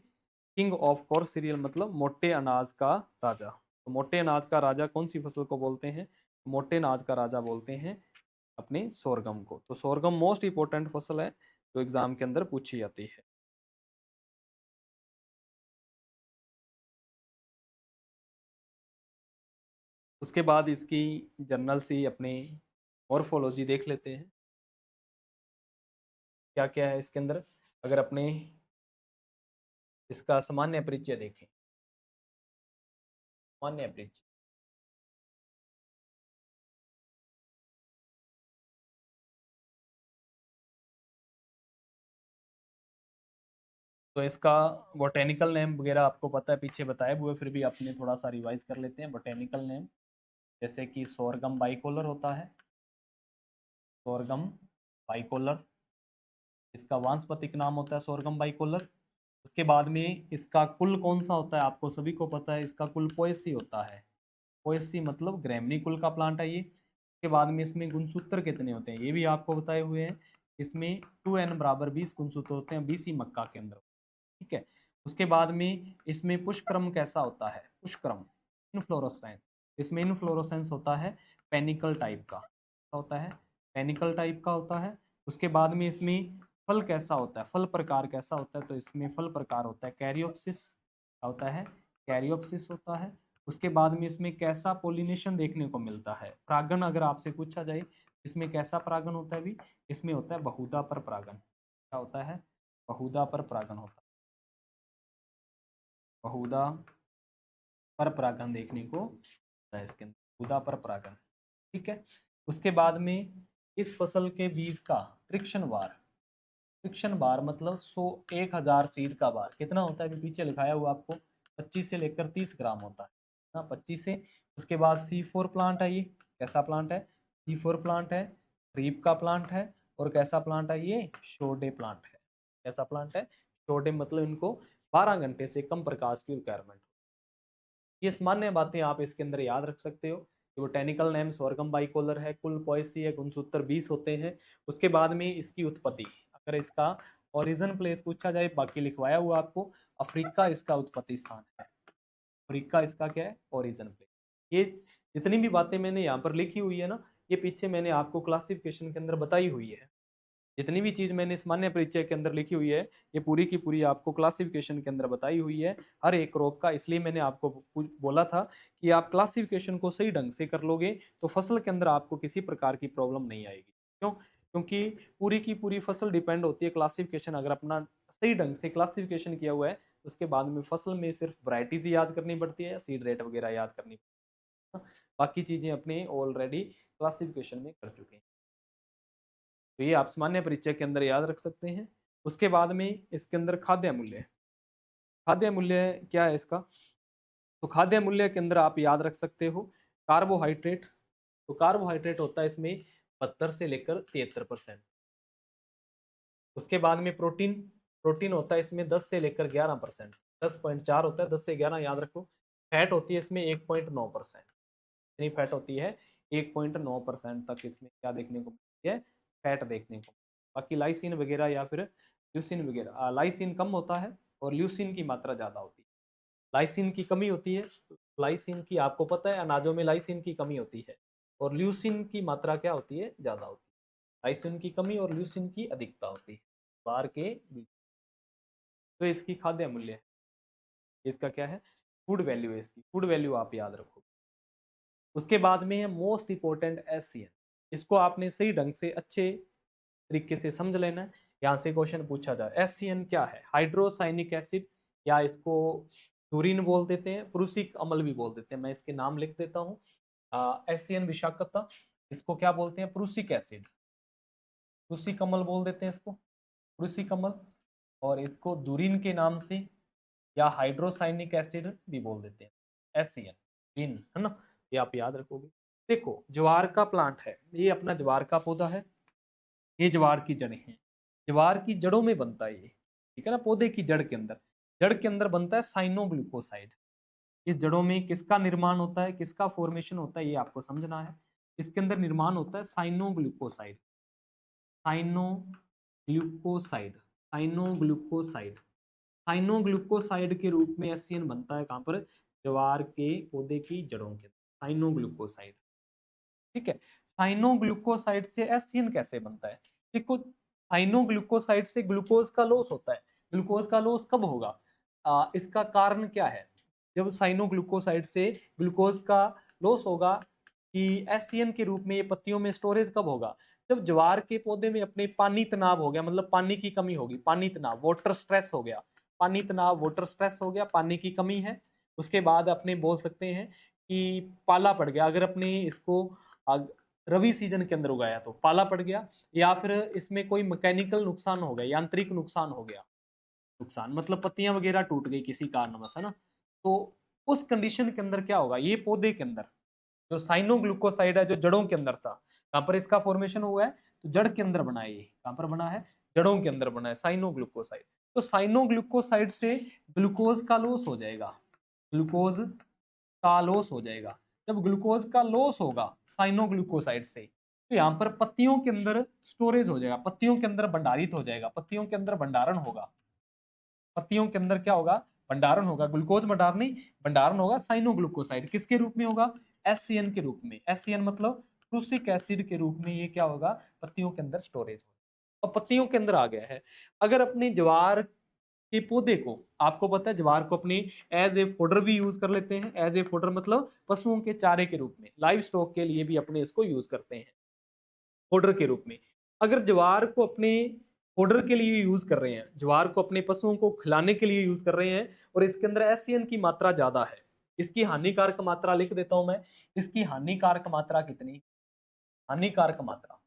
[SPEAKER 1] किंग ऑफ कोर्स सीरियल, मतलब मोटे अनाज का राजा। तो मोटे अनाज का राजा कौन सी फसल को बोलते हैं? मोटे अनाज का राजा बोलते हैं अपने सोरगम को। तो सोरगम मोस्ट इंपोर्टेंट फसल है जो एग्जाम के अंदर पूछी जाती है। उसके बाद इसकी जर्नल सी अपनी मॉर्फोलॉजी देख लेते हैं, क्या क्या है इसके अंदर। अगर अपने इसका सामान्य परिचय देखें, सामान्य परिचय, तो इसका बोटेनिकल नेम वगैरह आपको पता है, पीछे बताए हुए, फिर भी अपने थोड़ा सा रिवाइज कर लेते हैं। बोटेनिकल नेम जैसे कि सोरगम बाइकोलर होता है, सोरगम बाइकोलर, इसका वानस्पतिक नाम होता है सोरगम बाइकोलर। उसके बाद में इसका कुल कौन सा होता है? आपको सभी को पता है, इसका कुल पोएसी होता है। पोएसी मतलब ग्रैमनी कुल का प्लांट है ये। उसके बाद में इसमें गुणसूत्र कितने होते हैं ये भी आपको बताए हुए हैं। इसमें 2n बराबर 20 गुणसूत्र होते हैं बीसी मक्का के अंदर। ठीक है, उसके बाद में इसमें पुष्पक्रम कैसा होता है? पुष्पक्रम इनफ्लोरोसेंस, इसमें इनफ्लोरोसेंस होता है पेनिकल टाइप का, होता है पेनिकल टाइप का होता है। उसके बाद में इसमें फल कैसा होता है? फल प्रकार कैसा होता है? तो इसमें फल प्रकार होता है कैरियोप्सिस, होता है कैरियोप्सिस होता है। उसके बाद में इसमें कैसा पोलिनेशन देखने को मिलता है, परागण अगर आपसे पूछा जाए इसमें कैसा परागण होता है भी, इसमें होता है बहुधा पर परागण। क्या होता है? बहुधा पर परागण होता है, बहुधा पर परागण देखने को मिलता है इसके अंदर, बहुधा पर परागण। ठीक है। उसके बाद में इस फसल के बीज का फ्रिक्शन बार, फ्रिक्शन बार मतलब 1000 सीड का बार कितना होता है, अभी पीछे लिखाया हुआ आपको 25 से लेकर 30 ग्राम होता है ना, 25 से। उसके बाद C4 प्लांट है, ये कैसा प्लांट है? C4 प्लांट है, क्रीप का प्लांट है, और कैसा प्लांट है? ये शोडे प्लांट है। कैसा प्लांट है? शोडे, मतलब इनको 12 घंटे से कम प्रकाश की रिक्वायरमेंट। ये सामान्य बातें आप इसके अंदर याद रख सकते हो। बोटेनिकल नेम स्वर्गम बाइकोलर है, कुल पॉइसी गुणसूत्र 20 होते हैं। उसके बाद में इसकी उत्पत्ति, अगर इसका ओरिजिन प्लेस पूछा जाए, बाकी लिखवाया हुआ आपको, अफ्रीका इसका उत्पत्ति स्थान है। अफ्रीका इसका क्या है? Origin place. ये जितनी भी बातें मैंने यहाँ पर लिखी हुई है ना, ये पीछे मैंने आपको क्लासिफिकेशन के अंदर बताई हुई है। जितनी भी चीज मैंने सामान्य परिचय के अंदर लिखी हुई है, ये पूरी की पूरी आपको क्लासिफिकेशन के अंदर बताई हुई है हर एक रोग का। इसलिए मैंने आपको बोला था कि आप क्लासिफिकेशन को सही ढंग से कर लोगे तो फसल के अंदर आपको किसी प्रकार की प्रॉब्लम नहीं आएगी। क्यों? क्योंकि पूरी की पूरी फसल डिपेंड होती है क्लासिफिकेशन, अगर अपना सही ढंग से क्लासिफिकेशन किया हुआ है उसके बाद में फसल में सिर्फ वराइटीज याद करनी पड़ती है, सीड रेट वगैरह याद करनी पड़ती है, बाकी चीजें अपने ऑलरेडी क्लासिफिकेशन में कर चुके हैं। तो ये आप सामान्य परिचय के अंदर याद रख सकते हैं। उसके बाद में इसके अंदर खाद्य मूल्य, खाद्य मूल्य क्या है इसका? तो खाद्य मूल्य के अंदर आप याद रख सकते हो कार्बोहाइड्रेट। तो कार्बोहाइड्रेट होता है इसमें 72 से लेकर 73%। उसके बाद में प्रोटीन, प्रोटीन होता है इसमें 10 से लेकर 11%, 10.4 होता है, 10 से 11 याद रखो। फैट होती है इसमें 1.9%, इतनी फैट होती है 1.9% तक इसमें क्या देखने को मिलती है? फैट देखने को। बाकी लाइसिन वगैरह या फिर ल्यूसिन वगैरह, लाइसिन कम होता है और ल्यूसिन की मात्रा ज़्यादा होती है। लाइसिन की कमी होती है, लाइसिन की आपको पता है अनाजों में लाइसिन की कमी होती है, और ल्यूसिन की मात्रा क्या होती है? ज़्यादा होती है। लाइसिन की कमी और ल्यूसिन की अधिकता होती है बार के बीच। तो इसकी खाद्य मूल्य है, इसका क्या है? फूड वैल्यू है, इसकी फूड वैल्यू आप याद रखो। उसके बाद में है मोस्ट इंपोर्टेंट SCN, इसको आपने सही ढंग से अच्छे तरीके से समझ लेना है, यहाँ से क्वेश्चन पूछा जाए। SCN क्या है? हाइड्रोसाइनिक एसिड, या इसको यूरिन बोल देते हैं, प्रूसिक अम्ल भी बोल देते हैं, मैं इसके नाम लिख देता हूँ। SCN विषाक्तता, इसको क्या बोलते हैं? प्रूसिक एसिड, प्रूसिक अम्ल बोल देते हैं इसको, प्रूसिक अम्ल। और इसको दूरिन के नाम से या हाइड्रोसाइनिक एसिड भी बोल देते हैं, SCN रिन, है ना? ये आप याद रखोगे। देखो ज्वार का प्लांट है, ये अपना ज्वार का पौधा है, ये ज्वार की जड़ें हैं, ज्वार की जड़ों में बनता है ये, ठीक है ना, पौधे की जड़ के अंदर, जड़ के अंदर बनता है साइनोग्लूकोसाइड। इस जड़ों में किसका निर्माण होता है, किसका फॉर्मेशन होता है, ये आपको समझना है। इसके अंदर निर्माण होता है साइनोग्लूकोसाइड, साइनोग्लूकोसाइड, साइनोग्लूकोसाइड, साइनोग्लूकोसाइड के रूप में SCN बनता है कहां पर? ज्वार के पौधे की जड़ों के, साइनोग्लूकोसाइड। ठीक है। साइनोग्लूकोसाइड से SCN कैसे बनता है? देखो साइनोग्लूकोसाइड से ग्लूकोज का लॉस होता है। ग्लूकोज का लॉस कब होगा? इसका कारण क्या है? जब साइनोग्लूकोसाइड से ग्लूकोज का लॉस होगा कि SCN के रूप में ये पत्तियों में स्टोरेज कब होगा? जब ज्वार के पौधे में अपने पानी तनाव हो गया, मतलब पानी की कमी होगी, पानी तनाव, वाटर स्ट्रेस हो गया, पानी तनाव वाटर स्ट्रेस हो गया, पानी की कमी है। उसके बाद अपने बोल सकते हैं कि पाला पड़ गया, अगर अपने इसको रवि सीजन के अंदर उगाया तो पाला पड़ गया, या फिर इसमें कोई मैकेनिकल नुकसान हो गया, यांत्रिक नुकसान हो गया, नुकसान मतलब पत्तियां वगैरह टूट गई किसी कारणवश, है ना? तो उस कंडीशन के अंदर क्या होगा? ये पौधे के अंदर जो साइनोग्लूकोसाइड है, जो जड़ों के अंदर था, कहां पर इसका फॉर्मेशन हुआ है? तो जड़ के अंदर बना है, ये कहां पर बना है? जड़ों के अंदर बना है साइनोग्लूकोसाइड। तो साइनोग्लूकोसाइड से ग्लूकोज का लॉस हो जाएगा, ग्लूकोज का लॉस हो जाएगा। जब ग्लूकोज का लॉस होगा साइनोग्लूकोसाइड से, तो यहाँ पर पत्तियों के अंदर स्टोरेज हो जाएगा, पत्तियों के अंदर भंडारित हो जाएगा, पत्तियों के अंदर भंडारण होगा, पत्तियों के अंदर क्या होगा? भंडारण होगा, ग्लूकोज भंडारण नहीं, भंडारण होगा साइनोग्लूकोसाइड, किसके रूप में होगा? SCN के रूप में। SCN मतलब प्रूसिक एसिड के रूप में ये क्या होगा? पत्तियों के अंदर स्टोरेज होगा, और पत्तियों के अंदर आ गया है। अगर अपनी ज्वार के पौधे को, आपको पता है ज्वार को अपने एज ए फोडर भी यूज कर लेते हैं। एज ए फोडर मतलब पशुओं के चारे के रूप में, लाइव स्टॉक के लिए भी अपने इसको यूज करते हैं फोडर के रूप में। अगर ज्वार को अपने फोडर के लिए यूज कर रहे हैं, ज्वार को अपने पशुओं को खिलाने के लिए यूज कर रहे हैं, और इसके अंदर एससीएन की मात्रा ज्यादा है, इसकी हानिकारक मात्रा लिख देता हूं मैं। इसकी हानिकारक मात्रा कितनी, हानिकारक मात्रा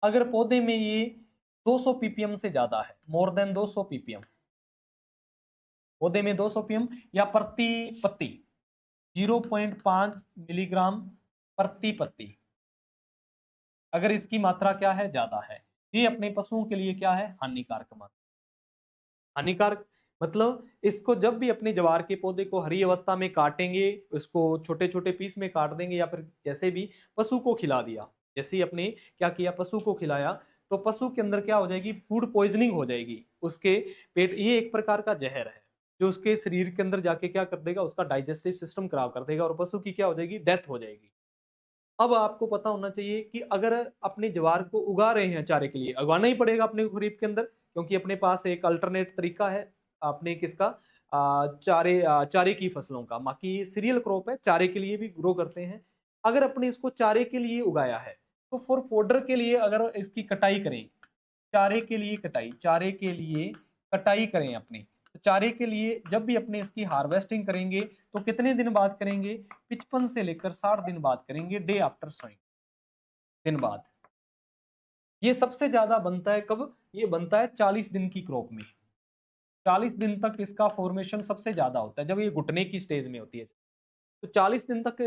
[SPEAKER 1] अगर पौधे में ये 200 पीपीएम से ज्यादा है, मोर देन 200 पीपीएम, पौधे में 200 पीएम या प्रति पत्ती 0.5 मिलीग्राम प्रति पत्ती, अगर इसकी मात्रा क्या है, ज्यादा है, ये अपने पशुओं के लिए क्या है, हानिकारक मात्रा। हानिकारक मतलब इसको जब भी अपने ज्वार के पौधे को हरी अवस्था में काटेंगे, उसको छोटे छोटे पीस में काट देंगे, या फिर जैसे भी पशु को खिला दिया, जैसे ही अपने क्या किया, पशु को खिलाया, तो पशु के अंदर क्या हो जाएगी, फूड पॉइजनिंग हो जाएगी, उसके पेट, ये एक प्रकार का जहर है जो उसके शरीर के अंदर जाके क्या कर देगा, उसका डाइजेस्टिव सिस्टम खराब कर देगा, और पशु की क्या हो जाएगी, डेथ हो जाएगी। अब आपको पता होना चाहिए कि अगर अपने ज्वार को उगा रहे हैं चारे के लिए, उगाना ही पड़ेगा अपने खरीफ के अंदर, क्योंकि अपने पास एक अल्टरनेट तरीका है अपने किसका, चारे की फसलों का, बाकी सीरियल क्रॉप है, चारे के लिए भी ग्रो करते हैं। अगर अपने इसको चारे के लिए उगाया है, तो फॉर फोडर के लिए अगर इसकी कटाई करें, चारे के लिए कटाई, चारे के लिए कटाई करें अपने, तो चारे के लिए जब भी अपने इसकी हार्वेस्टिंग करेंगे, तो कितने दिन बाद करेंगे, 55 से लेकर 60 दिन बाद करेंगे, डे आफ्टर सोइंग, दिन बाद। ये सबसे ज्यादा बनता है कब, ये बनता है 40 दिन की क्रॉप में, 40 दिन तक इसका फॉर्मेशन सबसे ज्यादा होता है, जब ये घुटने की स्टेज में होती है, तो 40 दिन तक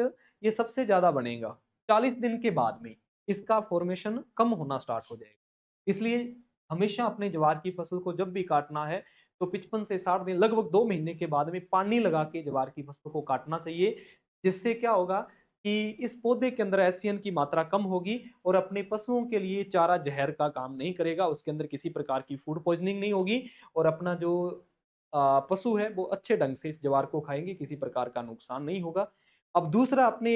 [SPEAKER 1] ये सबसे ज्यादा बनेगा। 40 दिन के बाद में इसका फॉर्मेशन कम होना स्टार्ट हो जाएगा। इसलिए हमेशा अपने ज्वार की फसल को जब भी काटना है, तो 55 से 60 दिन, लगभग 2 महीने के बाद में पानी लगा के ज्वार की फसल को काटना चाहिए। जिससे क्या होगा कि इस पौधे के अंदर एससीएन की मात्रा कम होगी, और अपने पशुओं के लिए चारा जहर का काम नहीं करेगा, उसके अंदर किसी प्रकार की फूड पॉइजनिंग नहीं होगी, और अपना जो पशु है वो अच्छे ढंग से इस ज्वार को खाएंगे, किसी प्रकार का नुकसान नहीं होगा। अब दूसरा अपने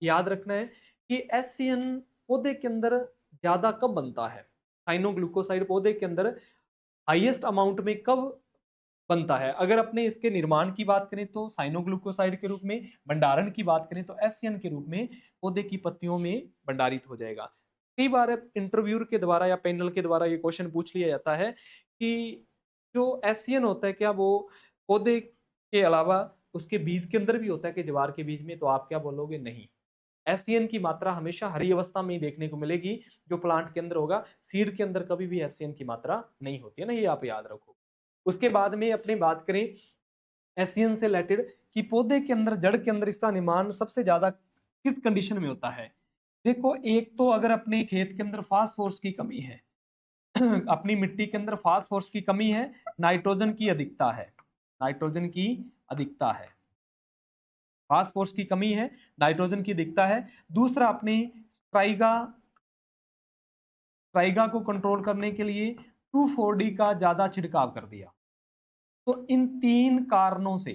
[SPEAKER 1] याद रखना है कि एससीएन पौधे के अंदर ज्यादा कब बनता है, साइनोग्लूकोसाइड पौधे के अंदर हाईएस्ट अमाउंट में कब बनता है। अगर अपने इसके निर्माण की बात करें तो साइनोग्लूकोसाइड के रूप में, भंडारण की बात करें तो एससीएन के रूप में पौधे की पत्तियों में भंडारित हो जाएगा। कई बार इंटरव्यू के द्वारा या पैनल के द्वारा ये क्वेश्चन पूछ लिया जाता है कि जो एससीएन होता है क्या वो पौधे के अलावा उसके बीज के अंदर भी होता है कि ज्वार के बीज में, तो आप क्या बोलोगे, नहीं। एससीएन की मात्रा हमेशा हरी अवस्था में ही देखने को मिलेगी, जो प्लांट के अंदर होगा, सीड के अंदर कभी भी एससीएन की मात्रा नहीं होती है ना, ये आप याद रखो। उसके बाद में अपनी बात करें एससीएन से रिलेटेड कि पौधे के अंदर, जड़ के अंदर इसका निर्माण सबसे ज्यादा किस कंडीशन में होता है। देखो, एक तो अगर अपने खेत के अंदर फास्फोरस की कमी है, अपनी मिट्टी के अंदर फास्फोरस की कमी है, नाइट्रोजन की अधिकता है, नाइट्रोजन की अधिकता है, फास्फोरस की कमी है, नाइट्रोजन की अधिकता है। दूसरा, अपने स्ट्राइगा, स्ट्राइगा को कंट्रोल करने के लिए 2,4-D का ज्यादा छिड़काव कर दिया। तो इन तीन कारणों से,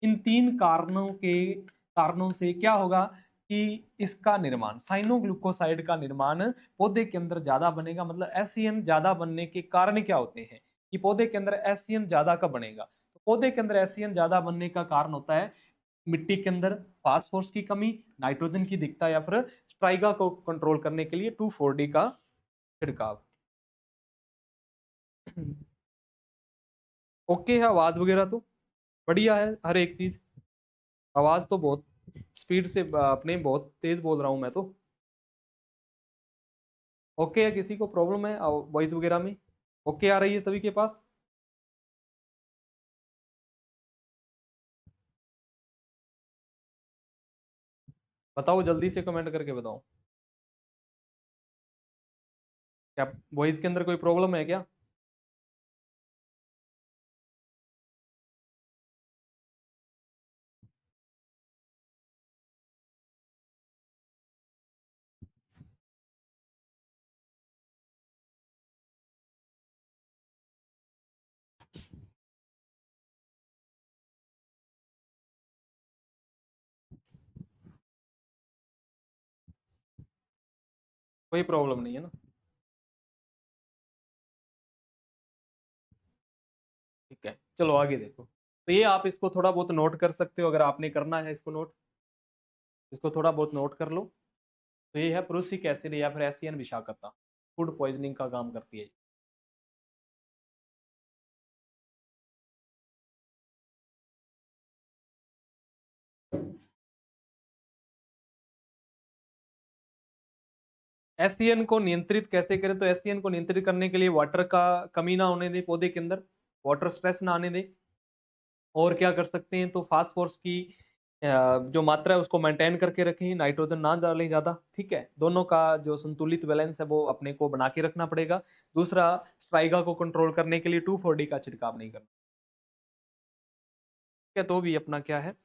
[SPEAKER 1] इन तीन कारणों से क्या होगा कि इसका निर्माण, साइनोग्लूकोसाइड का निर्माण पौधे के अंदर ज्यादा बनेगा। मतलब एससीएन ज्यादा बनने के कारण क्या होते हैं कि पौधे के अंदर एससीएन ज्यादा कब बनेगा, तो पौधे के अंदर एससीएन ज्यादा बनने का कारण होता है मिट्टी के अंदर फास्फोरस की कमी, नाइट्रोजन की दिखता, या फिर स्ट्राइगा को कंट्रोल करने के लिए 2,4-D का छिड़काव। ओके है, आवाज वगैरह तो बढ़िया है, हर एक चीज। आवाज तो बहुत स्पीड से अपने बहुत तेज बोल रहा हूं मैं तो। ओके है, किसी को प्रॉब्लम है वॉइस वगैरह में, ओके आ रही है सभी के पास। बताओ, जल्दी से कमेंट करके बताओ, क्या वॉइस के अंदर कोई प्रॉब्लम है क्या। कोई प्रॉब्लम नहीं है ना। चलो आगे देखो, तो ये आप इसको थोड़ा बहुत नोट कर सकते हो, अगर आपने करना है इसको नोट, इसको थोड़ा बहुत नोट कर लो। तो ये है प्रूसिक एसिड या फिर एसियन विषाक्तता, फूड पॉइजनिंग का काम करती है। एसईएन को नियंत्रित कैसे करें, तो एसईएन को नियंत्रित करने के लिए वाटर का कमी ना होने दें पौधे के अंदर, वाटर स्ट्रेस ना आने दें। और क्या कर सकते हैं, तो फास्फोरस की जो मात्रा है उसको मेंटेन करके रखें, नाइट्रोजन ना डालें ज्यादा, ठीक है। दोनों का जो संतुलित बैलेंस है वो अपने को बना के रखना पड़ेगा। दूसरा, स्ट्राइगा को कंट्रोल करने के लिए 2,4-D का छिड़काव नहीं करना, ठीक है, तो भी अपना क्या है,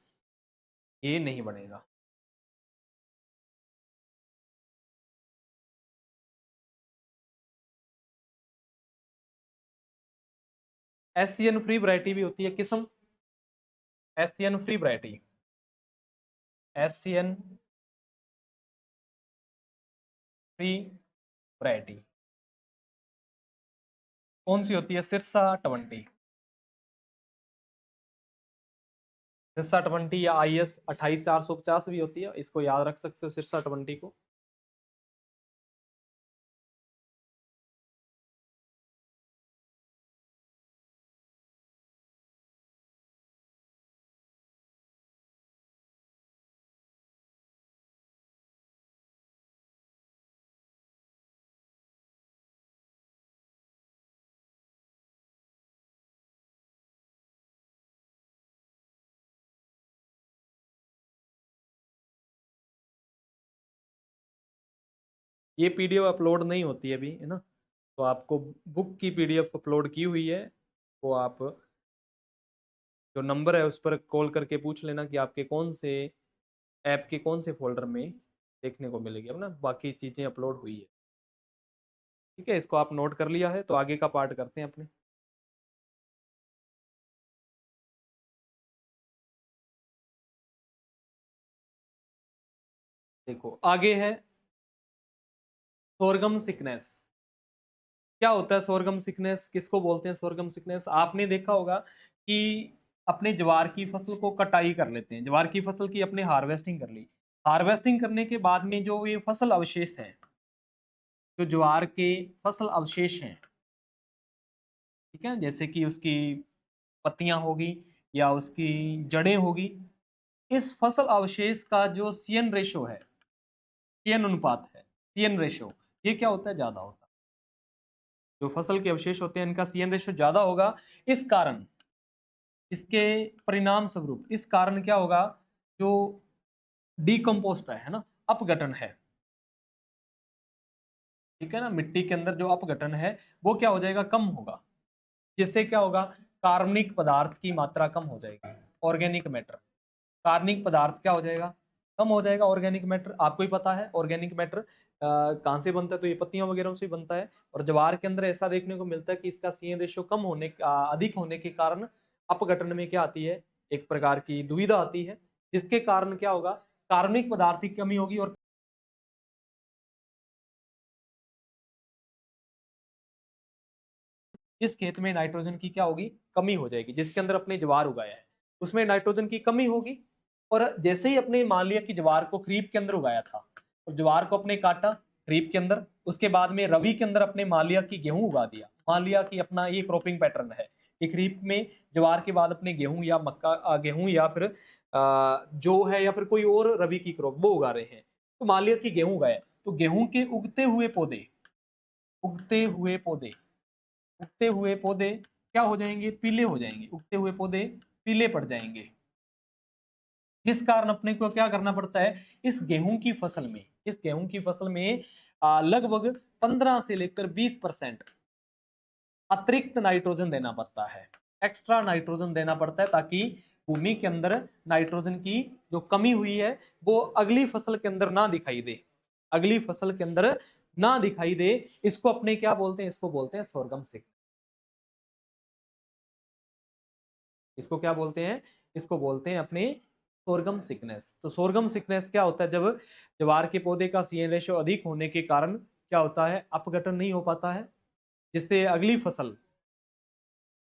[SPEAKER 1] ये नहीं बनेगा। एससीएन फ्री वैरायटी भी होती है किस्म, SCN free variety, SCN free variety कौन सी होती है, सिरसा 20, सिरसा 20 या IS 28450 भी होती है, इसको याद रख सकते हो सिरसा 20 को। ये पीडीएफ अपलोड नहीं होती है अभी, है ना, तो आपको बुक की पीडीएफ अपलोड की हुई है, वो आप जो नंबर है उस पर कॉल करके पूछ लेना कि आपके कौन से ऐप के कौन से फोल्डर में देखने को मिलेगी, अब ना बाकी चीजें अपलोड हुई है, ठीक है। इसको आप नोट कर लिया है, तो आगे का पार्ट करते हैं अपने। देखो आगे है सोरगम सिकनेस। क्या होता है सोरगम सिकनेस, किसको बोलते हैं सोरगम सिकनेस? आपने देखा होगा कि अपने ज्वार की फसल को कटाई कर लेते हैं, ज्वार की फसल की अपने हार्वेस्टिंग कर ली, हार्वेस्टिंग करने के बाद में जो ये फसल अवशेष है, जो ज्वार के फसल अवशेष हैं, ठीक है, जैसे कि उसकी पत्तियां होगी या उसकी जड़ें होगी, इस फसल अवशेष का जो सीएन रेशो है, सीएन अनुपात है, सीएन रेशो, ये क्या होता है, ज्यादा होता है। जो फसल के अवशेष होते हैं इनका सीएन रेशो ज्यादा होगा, इस कारण, इसके परिणाम स्वरूप, इस कारण क्या होगा, जो डीकम्पोस्ट है ना, अपघटन है, ठीक है ना, मिट्टी के अंदर जो अपघटन है वो क्या हो जाएगा, कम होगा, जिससे क्या होगा, कार्बनिक पदार्थ की मात्रा कम हो जाएगी, ऑर्गेनिक मैटर, कार्बनिक पदार्थ क्या हो जाएगा, कम हो जाएगा। ऑर्गेनिक मैटर आपको ही पता है, ऑर्गेनिक मैटर कहाँ से बनता है, तो ये पत्तियां वगैरह से बनता है। और ज्वार के अंदर ऐसा देखने को मिलता है कि इसका सीएन रेशियो कम होने अधिक होने के कारण अपघटन में क्या आती है, एक प्रकार की दुविधा आती है, जिसके कारण क्या होगा, कार्बनिक पदार्थ की कमी होगी और इस खेत में नाइट्रोजन की क्या होगी, कमी हो जाएगी, जिसके अंदर अपने ज्वार उगाया है उसमें नाइट्रोजन की कमी होगी। और जैसे ही अपने मान लिया कि ज्वार को खरीफ के अंदर उगाया था और ज्वार को अपने काटा खरीफ के अंदर, उसके बाद में रवि के अंदर अपने मान लिया कि गेहूं उगा दिया, मान लिया कि अपना ये क्रॉपिंग पैटर्न है कि खरीफ में ज्वार के बाद अपने गेहूं या मक्का, गेहूं या फिर जो है या फिर कोई और रवि की क्रॉप वो उगा रहे हैं, तो मान लिया कि गेहूं उगाया, तो गेहूं के उगते हुए पौधे, उगते हुए पौधे, उगते हुए पौधे क्या हो जाएंगे, पीले हो जाएंगे, उगते हुए पौधे पीले पड़ जाएंगे, जिस कारण अपने को क्या करना पड़ता है, इस गेहूं की फसल में, इस गेहूं की फसल में लगभग 15 से लेकर 20% अतिरिक्त नाइट्रोजन देना पड़ता है, एक्स्ट्रा नाइट्रोजन देना पड़ता है, ताकि भूमि के अंदर नाइट्रोजन की जो कमी हुई है वो अगली फसल के अंदर ना दिखाई दे, अगली फसल के अंदर ना दिखाई दे। इसको अपने क्या बोलते हैं, इसको बोलते हैं सोरगम सिक, इसको क्या बोलते हैं, इसको बोलते हैं अपने सोरगम सिकनेस। तो सोरगम सिकनेस क्या होता है, जब ज्वार के पौधे का सीएन रेशो अधिक होने के कारण क्या होता है, अपघटन नहीं हो पाता है, जिससे अगली फसल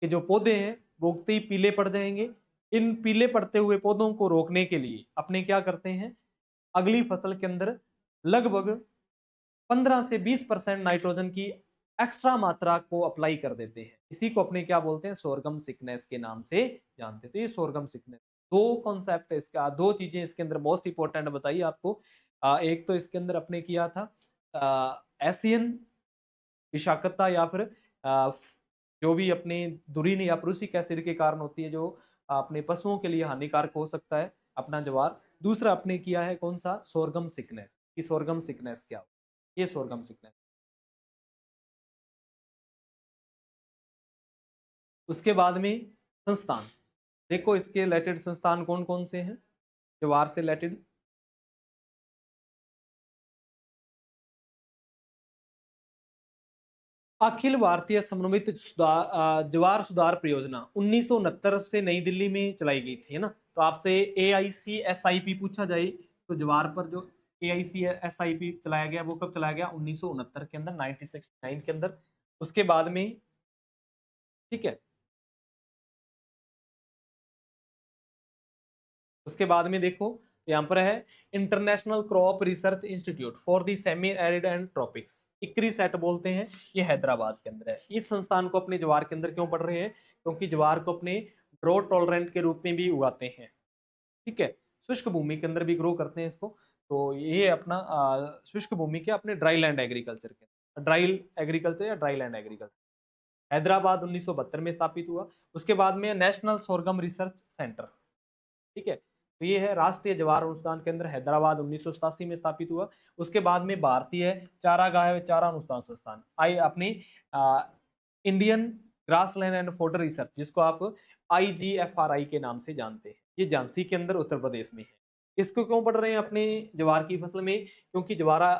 [SPEAKER 1] के जो पौधे हैं वो उगते ही पीले पड़ जाएंगे। इन पीले पड़ते हुए पौधों को रोकने के लिए अपने क्या करते हैं, अगली फसल के अंदर लगभग 15 से 20% नाइट्रोजन की एक्स्ट्रा मात्रा को अप्लाई कर देते हैं। इसी को अपने क्या बोलते हैं, सोरगम सिकनेस के नाम से जानते हैं। तो ये सोरगम सिकनेस, दो कॉन्सेप्ट है इसका, दो चीजें इसके अंदर मोस्ट इंपॉर्टेंट बताइए आपको। एक तो इसके अंदर अपने किया था एशियन विषाक्तता या फिर जो भी अपने दुरीन या प्रूसिक एसिड के कारण होती है, जो अपने पशुओं के लिए हानिकारक हो सकता है अपना ज्वार। दूसरा अपने किया है कौन सा, सोरगम सिकनेस। कि सोरगम सिकनेस क्या हो, ये सोरगम सिकनेस। उसके बाद में संस्थान, देखो इसके रिलेटेड संस्थान कौन कौन से हैं ज्वार से रिलेटेड। अखिल भारतीय समन्वित ज्वार सुधार परियोजना 1969 से नई दिल्ली में चलाई गई थी, है ना। तो आपसे AICSIP पूछा जाए तो ज्वार पर जो AICSIP चलाया गया वो कब चलाया गया, 1969 के अंदर, 1969 के अंदर। उसके बाद में, ठीक है, उसके बाद में देखो यहाँ पर है international crop research institute for the semi arid and tropics, ICRISAT बोलते हैं। ये हैदराबाद के अंदर है। इस संस्थान को अपने ज्वार के अंदर क्यों पढ़ रहे हैं, क्योंकि ज्वार को अपने ड्रॉट टॉलरेंट के रूप में भी उगाते हैं, ठीक है। शुष्क भूमि के अंदर भी ग्रो करते हैं इसको। तो ये अपना शुष्क भूमि के अपने ड्राई लैंड एग्रीकल्चर के, ड्राई एग्रीकल्चर या ड्राई लैंड एग्रीकल्चर, हैदराबाद 1972 में स्थापित हुआ। उसके बाद में नेशनल सोरगम रिसर्च सेंटर, ठीक है। तो ये है राष्ट्रीय ज्वार अनुसंधान केंद्र, हैदराबाद 1987 में स्थापित हुआ। उसके बाद में भारतीय चारागाह चारा अनुसंधान संस्थान आई अपनी Indian grassland and fodder research, जिसको आप IGFRI के नाम से जानते हैं। ये झांसी के अंदर उत्तर प्रदेश में है। इसको क्यों पढ़ रहे हैं अपने ज्वार की फसल में, क्योंकि ज्वारा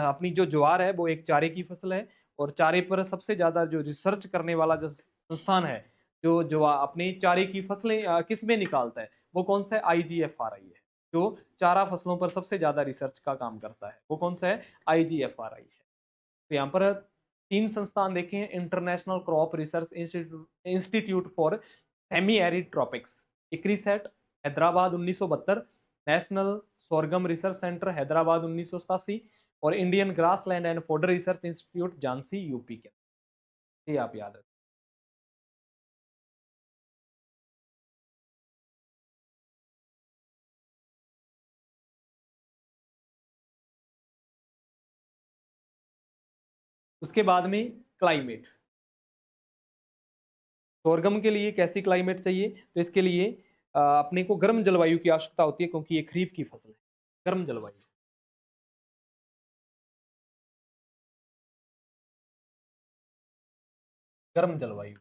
[SPEAKER 1] अपनी जो ज्वार है वो एक चारे की फसल है, और चारे पर सबसे ज्यादा जो रिसर्च करने वाला जो संस्थान है, जो अपनी चारे की फसलें किसमें निकालता है, वो कौन सा है, IGFRI है। जो चारा फसलों पर सबसे ज्यादा रिसर्च का काम करता है वो कौन सा है, IGFRI है। तो यहाँ पर तीन संस्थान देखे हैं, international crop research institute for semi arid tropics, ICRISAT Hyderabad 1972, national sorghum research centre Hyderabad 1987, और Indian grassland and fodder research institute Jhansi UP के। ये आप याद रखें। उसके बाद में क्लाइमेट, सोरगम के लिए कैसी क्लाइमेट चाहिए, तो इसके लिए अपने को गर्म जलवायु की आवश्यकता होती है, क्योंकि ये खरीफ की फसल है। गर्म जलवायु, गर्म जलवायु,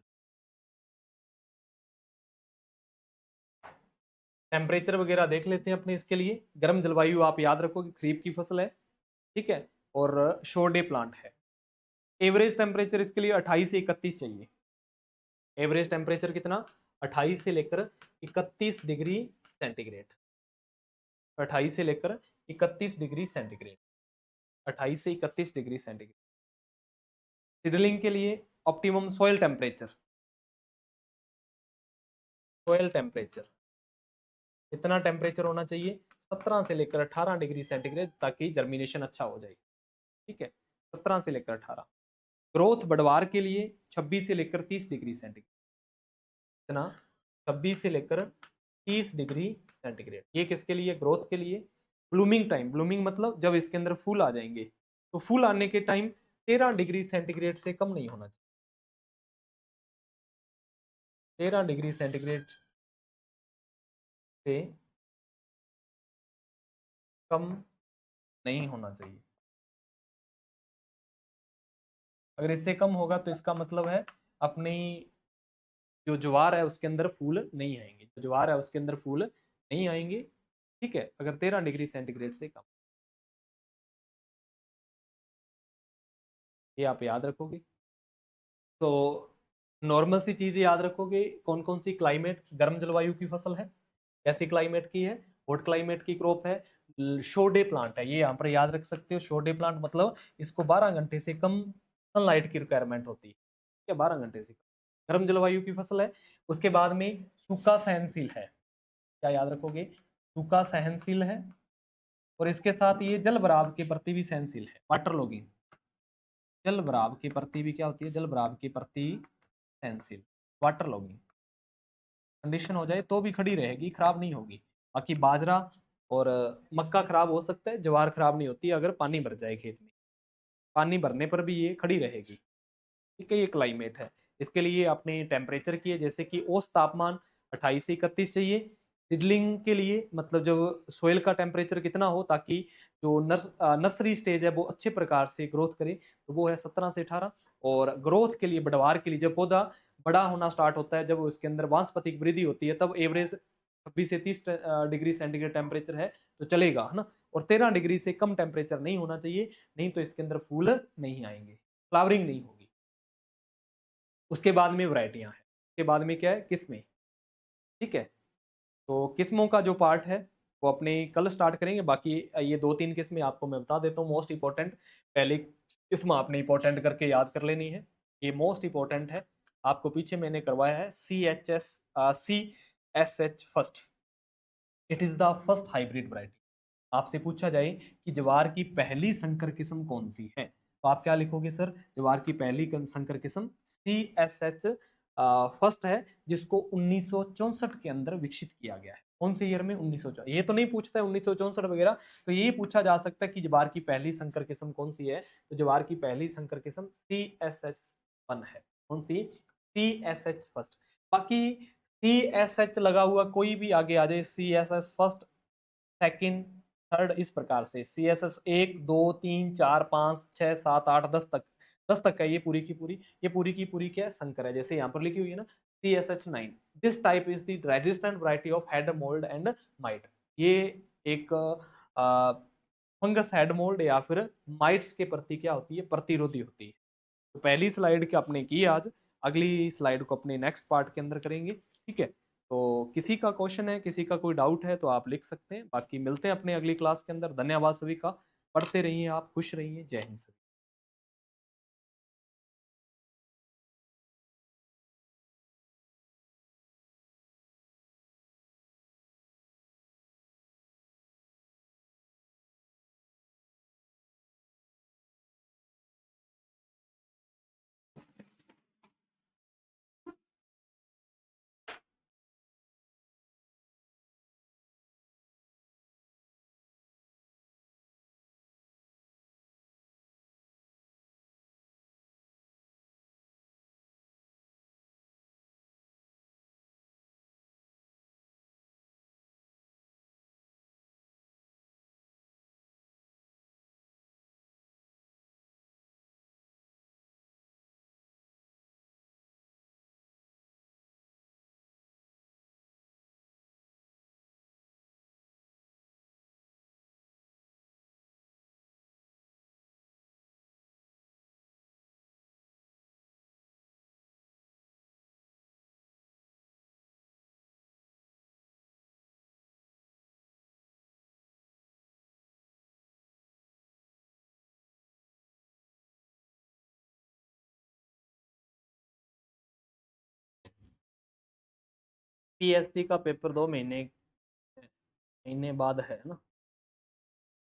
[SPEAKER 1] टेम्परेचर वगैरह देख लेते हैं अपने इसके लिए। गर्म जलवायु आप याद रखो कि खरीफ की फसल है, ठीक है, और शोरडे प्लांट है। एवरेज टेम्परेचर इसके लिए 28 से 31 चाहिए। एवरेज टेम्परेचर कितना, 28 से लेकर 31 डिग्री सेंटीग्रेड, 28 से लेकर 31 डिग्री सेंटीग्रेड, 28 से 31 डिग्री सेंटीग्रेड। सीडलिंग के लिए optimum soil temperature, soil temperature इतना टेम्परेचर होना चाहिए 17 से लेकर 18 डिग्री सेंटीग्रेड, ताकि जर्मिनेशन अच्छा हो जाए, ठीक है। 17 से लेकर 18। ग्रोथ बढ़वार के लिए 26 से लेकर 30 डिग्री सेंटीग्रेड, इतना 26 से लेकर 30 डिग्री सेंटीग्रेड। ये किसके लिए, ग्रोथ के लिए। ब्लूमिंग टाइम, ब्लूमिंग मतलब जब इसके अंदर फूल आ जाएंगे, तो फूल आने के टाइम 13 डिग्री सेंटीग्रेड से कम नहीं होना चाहिए, 13 डिग्री सेंटीग्रेड से कम नहीं होना चाहिए। अगर इससे कम होगा तो इसका मतलब है अपनी जो ज्वार है उसके अंदर फूल नहीं आएंगे, जो ज्वार है उसके अंदर फूल नहीं आएंगे, ठीक है, अगर 13 डिग्री सेंटीग्रेड से कम। ये आप याद रखोगे। तो नॉर्मल सी चीजें याद रखोगे, कौन कौन सी क्लाइमेट गर्म जलवायु की फसल है, कैसी क्लाइमेट की है, हॉट क्लाइमेट की क्रॉप है, शोडे प्लांट है। ये यहाँ पर याद रख सकते हो, शोडे प्लांट मतलब इसको 12 घंटे से कम सनलाइट की रिक्वायरमेंट होती है, ठीक है, 12 घंटे से कम। गर्म जलवायु की फसल है। उसके बाद में सूखा सहनशील है, क्या याद रखोगे, सूखा सहनशील है, और इसके साथ ये जल भराव के प्रति भी सहनशील है, वाटर लॉगिंग, जल भराव के प्रति भी क्या होती है, जल भराव के प्रति सहनशील, वाटर लॉगिंग कंडीशन हो जाए तो भी खड़ी रहेगी, खराब नहीं होगी। बाकी बाजरा और मक्का खराब हो सकता है, ज्वार खराब नहीं होती अगर पानी भर जाए खेत में, पानी भरने पर भी ये खड़ी रहेगी। ठीक है, ये क्लाइमेट है। इसके लिए आपने टेम्परेचर की है, जैसे कि औसत तापमान 28 से 31 चाहिए। सीडलिंग के लिए मतलब जो सोइल का टेम्परेचर कितना हो ताकि जो नर्सरी स्टेज है वो अच्छे प्रकार से ग्रोथ करे, तो वो है 17 से 18। और ग्रोथ के लिए, बढ़वार के लिए, जब पौधा बड़ा होना स्टार्ट होता है, जब उसके अंदर वानस्पतिक वृद्धि होती है, तब एवरेज 26 से 30 डिग्री सेंटीग्रेड टेम्परेचर है तो चलेगा, है ना। और 13 डिग्री से कम टेम्परेचर नहीं होना चाहिए, नहीं तो इसके अंदर फूल नहीं आएंगे, फ्लावरिंग नहीं होगी। उसके बाद में वैरायटियां हैं, उसके बाद में क्या है, किस्में। ठीक है, तो किस्मों का जो पार्ट है वो अपने कल स्टार्ट करेंगे। बाकी ये 2-3 किस्में आपको मैं बता देता हूँ मोस्ट इंपॉर्टेंट। पहले किस्म आपने इंपॉर्टेंट करके याद कर लेनी है, ये मोस्ट इंपॉर्टेंट है। आपको पीछे मैंने करवाया है CSH first, it is the first hybrid variety. आपसे पूछा जाए कि ज्वार की पहली संकर किस्म कौन सी है, तो आप क्या लिखोगे सर, ज्वार की पहली संकर किस्म CSH फर्स्ट है, जिसको 1964 के अंदर विकसित किया गया है। कौन से ईयर में, 1964। ये तो नहीं पूछता है 1964 वगैरह, तो ये पूछा जा सकता है कि ज्वार की पहली संकर किस्म कौन सी है, तो ज्वार की पहली संकर किस्म CSH1 है। कौन सी, CSH फर्स्ट। बाकी CSH लगा हुआ कोई भी आगे आ जाए, CSH फर्स्ट, सेकंड, थर्ड, इस प्रकार से CSS 1 2 3 4 5 6 7 8 10 तक, 10 तक है ये पूरी की पूरी, ये पूरी की पूरी क्या है, संकर है। जैसे यहाँ पर लिखी हुई है ना CSH9, this type is the resistant variety of head mould and might. ये एक फंगस हेड मोल्ड या फिर माइट्स के प्रति क्या होती है, प्रतिरोधी होती है। तो पहली स्लाइड की आपने की आज, अगली स्लाइड को अपने नेक्स्ट पार्ट के अंदर करेंगे। ठीक है, तो किसी का क्वेश्चन है, किसी का कोई डाउट है तो आप लिख सकते हैं। बाकी मिलते हैं अपने अगली क्लास के अंदर। धन्यवाद सभी का, पढ़ते रहिए आप, खुश रहिए, जय हिंद सभी। PSC का पेपर 2 महीने महीने बाद है ना,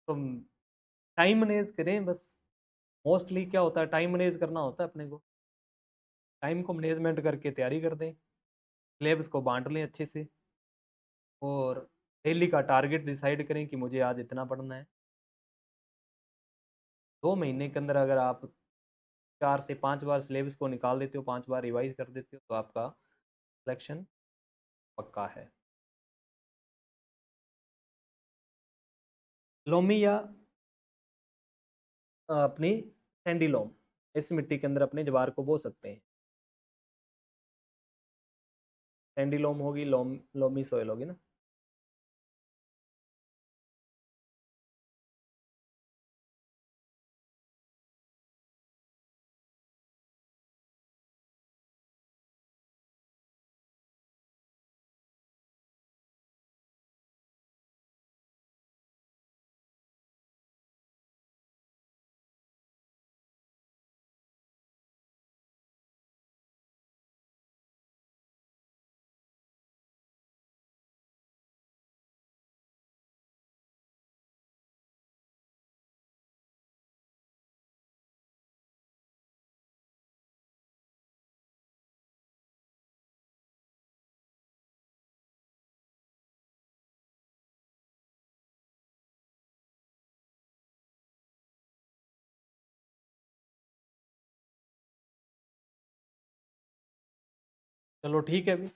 [SPEAKER 1] तो टाइम मैनेज करें बस। मोस्टली क्या होता है, टाइम मैनेज करना होता है अपने को, टाइम को मैनेजमेंट करके तैयारी कर दें, सिलेबस को बांट लें अच्छे से, और डेली का टारगेट डिसाइड करें कि मुझे आज इतना पढ़ना है। 2 महीने के अंदर अगर आप 4 से 5 बार सिलेबस को निकाल देते हो, 5 बार रिवाइज कर देते हो, तो आपका सिलेक्शन पक्का है। लोमी या अपनी सैंडी लोम, इस मिट्टी के अंदर अपने ज्वार को बो सकते हैं। सैंडी लोम होगी, लोमी सोयल होगी ना। चलो ठीक है भी।